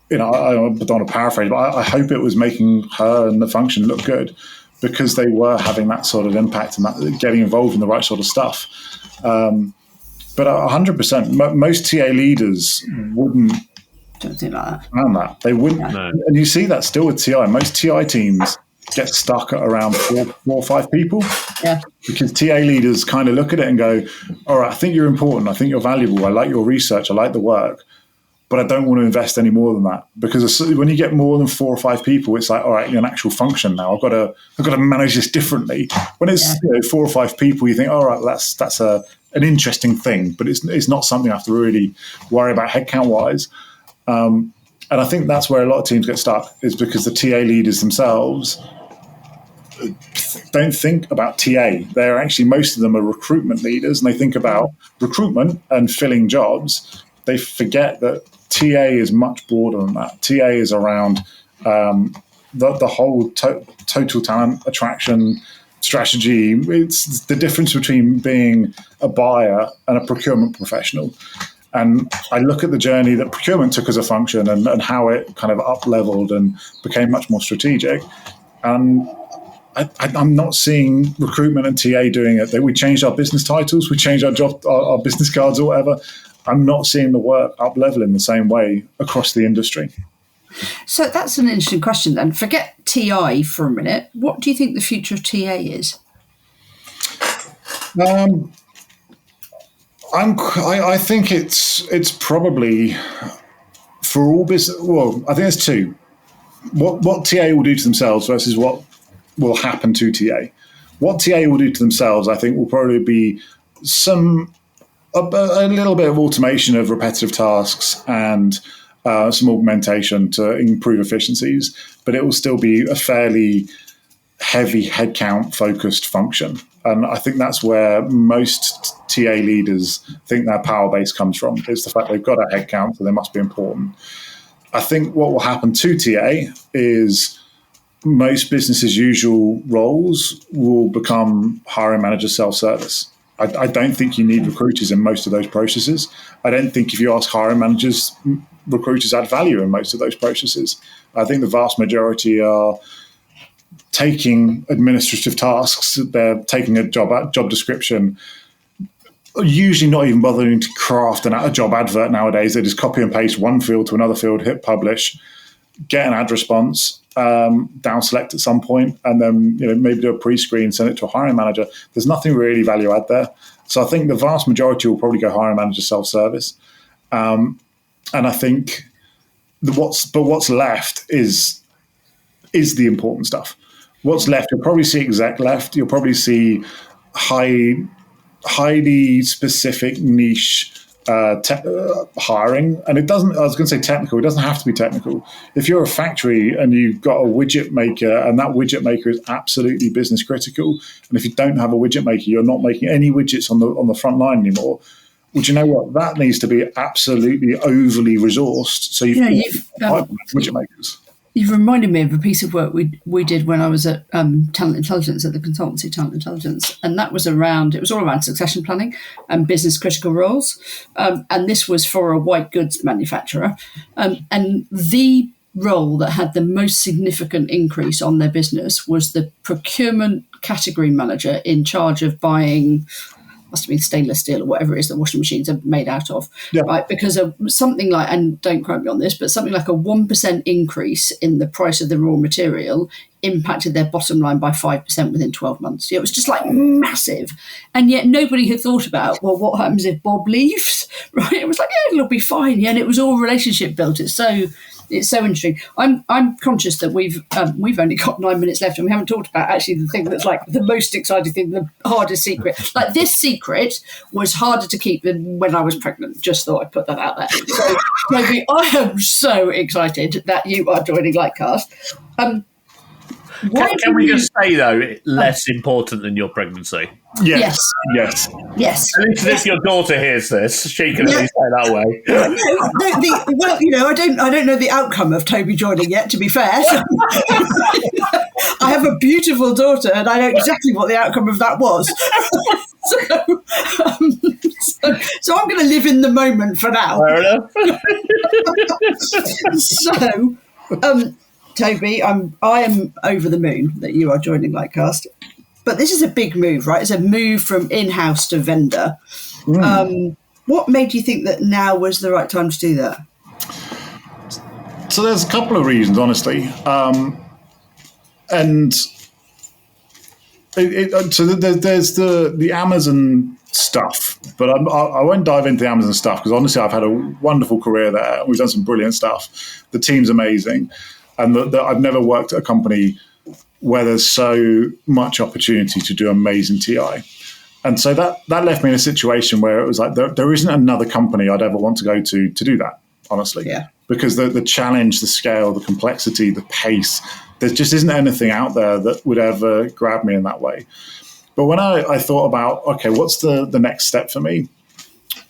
I don't want to paraphrase, but I hope it was making her and the function look good because they were having that sort of impact and that getting involved in the right sort of stuff. But 100%, most TA leaders wouldn't Something like that. around that. They wouldn't. No. And you see that still with TI. Most TI teams get stuck at around four or five people. Yeah. Because TA leaders kind of look at it and go, all right, I think you're important. I think you're valuable. I like your research. I like the work. But I don't want to invest any more than that. Because when you get more than 4 or 5 people, it's like, all right, you're an actual function now. I've got to manage this differently. When it's 4 or 5 people, you think, all right, that's an interesting thing. But it's not something I have to really worry about headcount-wise. And I think that's where a lot of teams get stuck, is because the TA leaders themselves don't think about TA. They're actually, most of them are recruitment leaders, and they think about recruitment and filling jobs. They forget that TA is much broader than that. TA is around the whole total talent attraction strategy. It's the difference between being a buyer and a procurement professional. And I look at the journey that procurement took as a function and how it kind of up-leveled and became much more strategic. And I'm not seeing recruitment and TA doing it. We changed our business titles, we changed our business cards or whatever. I'm not seeing the work up-level in the same way across the industry. So that's an interesting question then. Forget TI for a minute. What do you think the future of TA is? I think it's probably for all business. Well, I think there's two. What TA will do to themselves versus what will happen to TA. What TA will do to themselves, I think, will probably be a little bit of automation of repetitive tasks and some augmentation to improve efficiencies, but it will still be a fairly heavy headcount focused function. And I think that's where most TA leaders think their power base comes from. It's the fact they've got a headcount, so they must be important. I think what will happen to TA is most business as usual roles will become hiring manager self-service. I don't think you need recruiters in most of those processes. I don't think if you ask hiring managers, recruiters add value in most of those processes. I think the vast majority are taking administrative tasks. They're taking a job description, usually not even bothering to craft a job advert nowadays. They just copy and paste one field to another field, hit publish, get an ad response, down select at some point, and then maybe do a pre-screen, send it to a hiring manager. There's nothing really value add there. So I think the vast majority will probably go hiring manager self-service. And I think what's left is the important stuff. What's left, you'll probably see exec left. You'll probably see highly specific niche hiring. And I was going to say technical. It doesn't have to be technical. If you're a factory and you've got a widget maker and that widget maker is absolutely business critical, and if you don't have a widget maker, you're not making any widgets on the front line anymore. Well, do you know what? That needs to be absolutely overly resourced. So you've got widget makers. You've reminded me of a piece of work we did when I was at Talent Intelligence, at the consultancy Talent Intelligence, and it was all around succession planning and business critical roles. And this was for a white goods manufacturer. And the role that had the most significant increase on their business was the procurement category manager in charge of buying, must have been stainless steel or whatever it is that washing machines are made out of, right? Because of something like, and don't quote me on this, but something like a 1% increase in the price of the raw material impacted their bottom line by 5% within 12 months. It was just like massive. And yet nobody had thought about, well, what happens if Bob leaves, right? It was like, yeah, it'll be fine. Yeah, and it was all relationship built. It's so interesting. I'm conscious that we've only got 9 minutes left, and we haven't talked about actually the thing that's like the most exciting thing, the hardest secret. Like, this secret was harder to keep than when I was pregnant. Just thought I'd put that out there. So, Toby, I am so excited that you are joining Lightcast. Can we just say, though, less important than your pregnancy? Yes. At least if your daughter hears this, she can at least say that way. Well, I don't know the outcome of Toby joining yet, to be fair. So I have a beautiful daughter, and I know exactly what the outcome of that was. So I'm going to live in the moment for now. Fair enough. So, Toby, I am over the moon that you are joining Lightcast. But this is a big move, right? It's a move from in-house to vendor. What made you think that now was the right time to do that? So there's a couple of reasons, honestly. So there's the Amazon stuff, but I won't dive into the Amazon stuff because honestly, I've had a wonderful career there. We've done some brilliant stuff. The team's amazing. And I've never worked at a company where there's so much opportunity to do amazing TI. And so that left me in a situation where it was like, there isn't another company I'd ever want to go to do that, honestly. Yeah. Because the challenge, the scale, the complexity, the pace, there just isn't anything out there that would ever grab me in that way. But when I thought about, okay, what's the next step for me?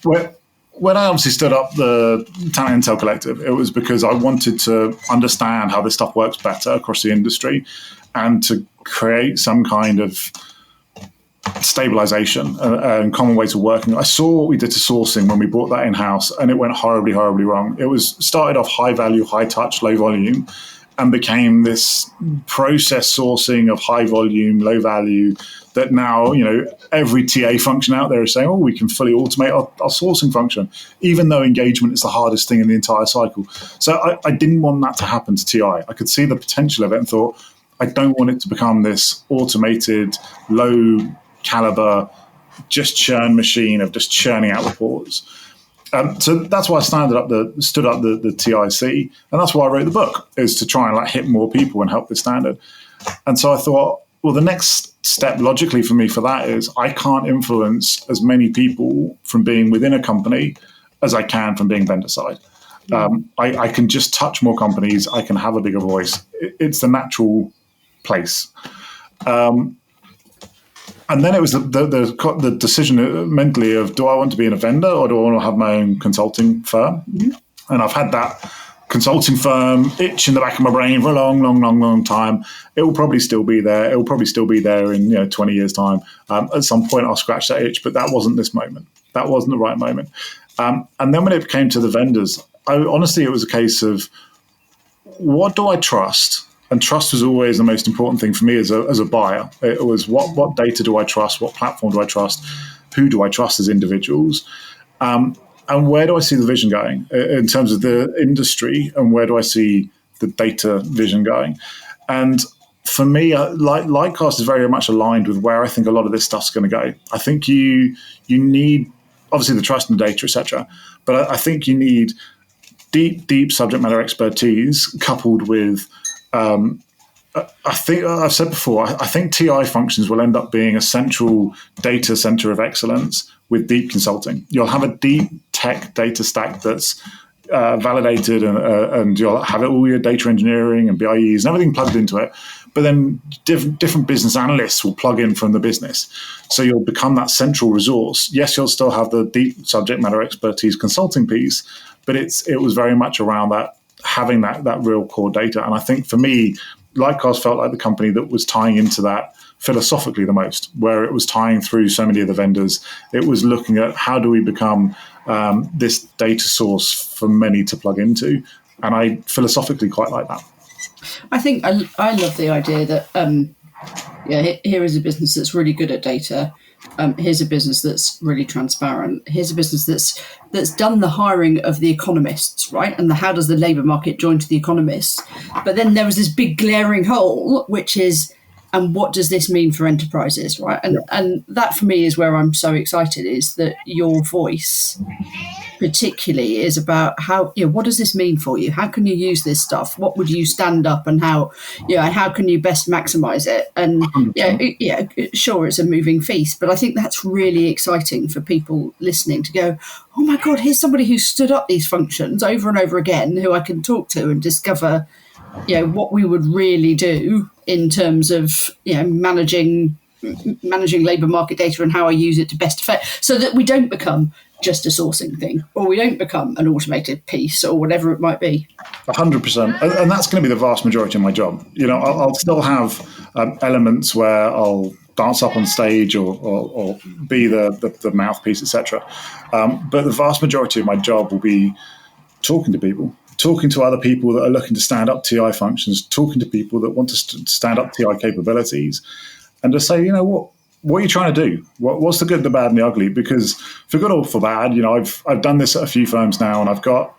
When I obviously stood up the Talent Intel Collective, it was because I wanted to understand how this stuff works better across the industry and to create some kind of stabilization and common ways of working. I saw what we did to sourcing when we brought that in-house, and it went horribly, horribly wrong. It started off high value, high touch, low volume, and became this process sourcing of high volume, low value that now, every TA function out there is saying, we can fully automate our sourcing function, even though engagement is the hardest thing in the entire cycle. So I didn't want that to happen to TI. I could see the potential of it and thought, I don't want it to become this automated, low caliber, just churn machine of just churning out reports. So that's why I stood up the TIC, and that's why I wrote the book, is to try and hit more people and help the standard. And so I thought, well, the next step logically for me for that is I can't influence as many people from being within a company as I can from being vendor side. I can just touch more companies. I can have a bigger voice. It's the natural place. And then it was the decision mentally of, do I want to be in a vendor or do I want to have my own consulting firm? Mm-hmm. And I've had that consulting firm itch in the back of my brain for a long, long, long, long time. It will probably still be there. It will probably still be there in 20 years' time. At some point, I'll scratch that itch, but that wasn't this moment. That wasn't the right moment. And then when it came to the vendors, honestly, it was a case of, what do I trust? And trust was always the most important thing for me as a buyer. It was what data do I trust? What platform do I trust? Who do I trust as individuals? And where do I see the vision going in terms of the industry? And where do I see the data vision going? And for me, Lightcast is very much aligned with where I think a lot of this stuff's going to go. I think you need, obviously, the trust in the data, etc. But I think you need deep subject matter expertise coupled with I think I've said before, I think TI functions will end up being a central data center of excellence with deep consulting. You'll have a deep tech data stack that's validated and you'll have all your data engineering and BIEs and everything plugged into it. But then different business analysts will plug in from the business. So you'll become that central resource. Yes, you'll still have the deep subject matter expertise consulting piece, but it was very much around that, having that real core data. And I think for me, Lightcast felt like the company that was tying into that philosophically the most, where it was tying through so many of the vendors. It was looking at how do we become this data source for many to plug into. And I philosophically quite like that. I think I love the idea that, here is a business that's really good at data. Here's a business that's really transparent. Here's a business that's done the hiring of the economists, right? And how does the labour market join to the economists? But then there was this big glaring hole, which is, and what does this mean for enterprises, right? And that for me is where I'm so excited, is that your voice particularly is about how, what does this mean for you? How can you use this stuff? What would you stand up, and how can you best maximize it? And sure, it's a moving feast, but I think that's really exciting for people listening to go, oh my God, here's somebody who stood up these functions over and over again, who I can talk to and discover, what we would really do in terms of, managing labour market data and how I use it to best effect, so that we don't become just a sourcing thing, or we don't become an automated piece, or whatever it might be. 100%. And that's going to be the vast majority of my job. I'll still have elements where I'll dance up on stage or be the mouthpiece, etc. But the vast majority of my job will be talking to people, talking to other people that are looking to stand up TI functions, talking to people that want to stand up TI capabilities, and just say, what are you trying to do? What's the good, the bad, and the ugly? Because for good or for bad, I've done this at a few firms now, and I've got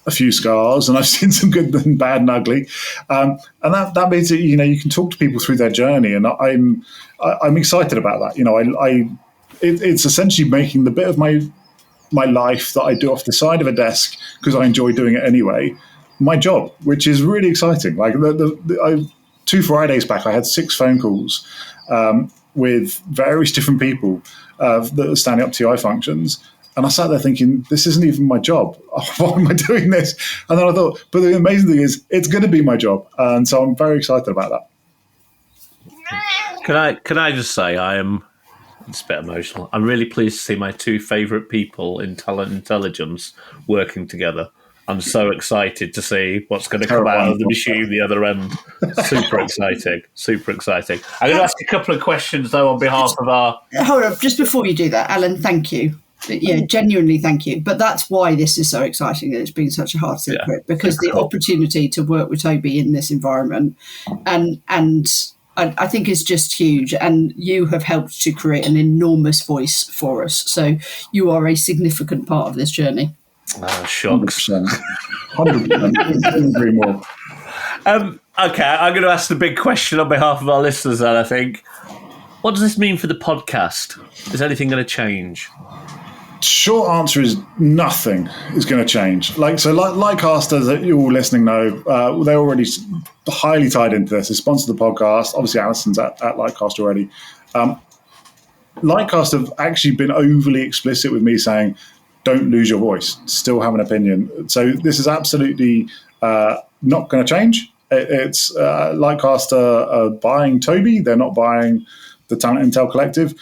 a few scars, and I've seen some good and bad and ugly, and that means that you can talk to people through their journey, and I'm excited about that. It's essentially making the bit of my life that I do off the side of a desk, because I enjoy doing it anyway, my job, which is really exciting. Like 2 Fridays back, I had 6 phone calls with various different people that are standing up TI functions. And I sat there thinking, this isn't even my job. Why am I doing this? And then I thought, but the amazing thing is, it's going to be my job. And so I'm very excited about that. Can I just say, it's a bit emotional. I'm really pleased to see my 2 favourite people in talent intelligence working together. I'm so excited to see what's going to come out of the machine the other end. Super exciting. Super exciting. I'm going to ask a couple of questions, though, on behalf of our... Hold on, just before you do that, Alan, thank you. Genuinely thank you. But that's why this is so exciting, that it's been such a hard secret, because the opportunity to work with Toby in this environment and I think is just huge, and you have helped to create an enormous voice for us. So you are a significant part of this journey. Shocks. 100%. Couldn't agree more. Okay, I'm going to ask the big question on behalf of our listeners, then, I think. What does this mean for the podcast? Is anything going to change? Short answer is nothing is going to change. Likecast, that you all listening know, they're already highly tied into this. They sponsor the podcast. Obviously, Alison's at Likecast already. Likecast have actually been overly explicit with me saying, don't lose your voice, still have an opinion. So this is absolutely not going to change. It's Likecast are buying Toby. They're not buying the Talent Intel Collective.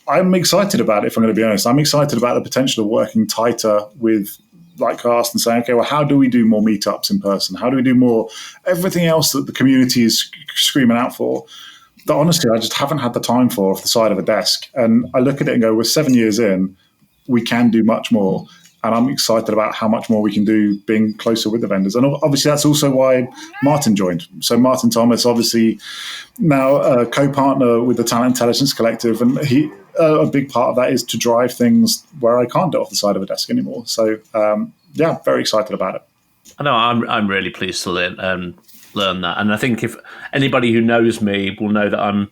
I'm excited about it, if I'm going to be honest. I'm excited about the potential of working tighter with Likecast and saying, okay, well, how do we do more meetups in person? How do we do more everything else that the community is screaming out for? That honestly, I just haven't had the time for off the side of a desk. And I look at it and go, we're 7 years in. We can do much more. And I'm excited about how much more we can do being closer with the vendors. And obviously, that's also why Martin joined. So Martin Thomas, obviously, now a co-partner with the Talent Intelligence Collective. And a big part of that is to drive things where I can't do off the side of a desk anymore. So, very excited about it. I know I'm really pleased to learn that. And I think if anybody who knows me will know that I'm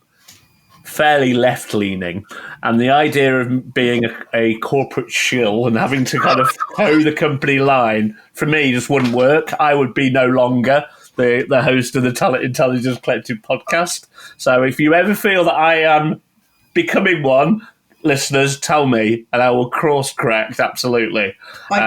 fairly left-leaning, and the idea of being a corporate shill and having to kind of toe the company line, for me, just wouldn't work. I would be no longer the host of the Talent Intelligence Collective podcast. So if you ever feel that I am becoming one, listeners, tell me, and I will course-correct, absolutely. But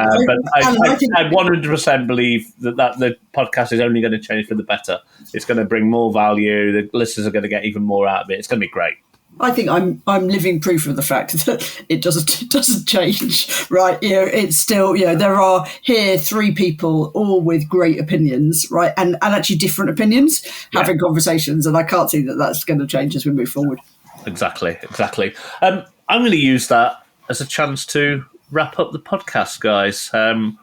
I 100% believe that the podcast is only going to change for the better. It's going to bring more value. The listeners are going to get even more out of it. It's going to be great. I think I'm living proof of the fact that it doesn't change, right? It's still, there are here 3 people all with great opinions, right? And actually different opinions, having conversations, and I can't see that that's going to change as we move forward. Exactly. I'm going to use that as a chance to wrap up the podcast, guys.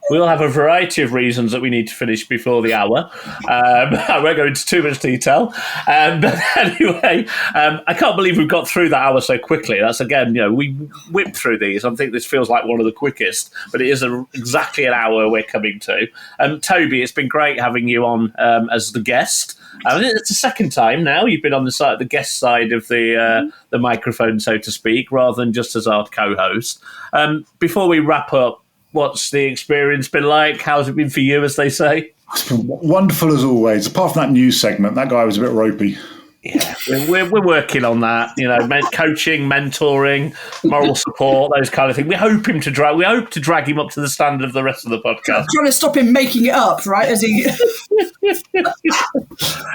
We'll have a variety of reasons that we need to finish before the hour. I won't go into too much detail. But anyway, I can't believe we've got through that hour so quickly. That's, again, we whipped through these. I think this feels like one of the quickest, but it is exactly an hour we're coming to. Toby, it's been great having you on as the guest. I think it's the second time now you've been on the guest side of the microphone, so to speak, rather than just as our co-host. Before we wrap up, What's the experience been like? How's it been for you, as they say? It's been wonderful as always. Apart from that news segment, that guy was a bit ropey. Yeah, we're working on that. Coaching, mentoring, moral support, those kind of things. We hope to drag him up to the standard of the rest of the podcast. Trying to stop him making it up, right? As he.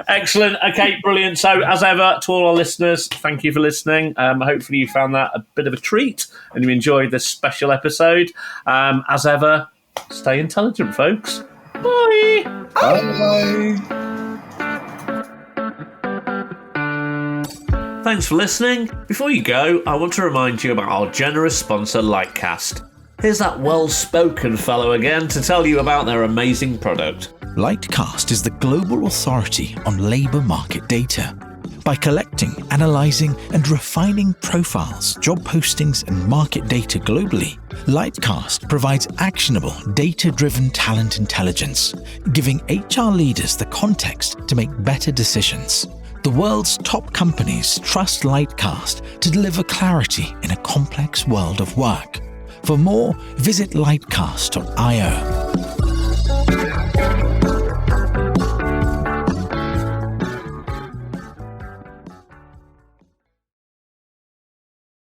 Excellent. Okay, brilliant. So, as ever, to all our listeners, thank you for listening. Hopefully, you found that a bit of a treat and you enjoyed this special episode. As ever, stay intelligent, folks. Bye. Bye. Thanks for listening. Before you go, I want to remind you about our generous sponsor, Lightcast. Here's that well-spoken fellow again to tell you about their amazing product. Lightcast is the global authority on labour market data. By collecting, analysing and refining profiles, job postings and market data globally, Lightcast provides actionable, data-driven talent intelligence, giving HR leaders the context to make better decisions. The world's top companies trust Lightcast to deliver clarity in a complex world of work. For more, visit lightcast.io.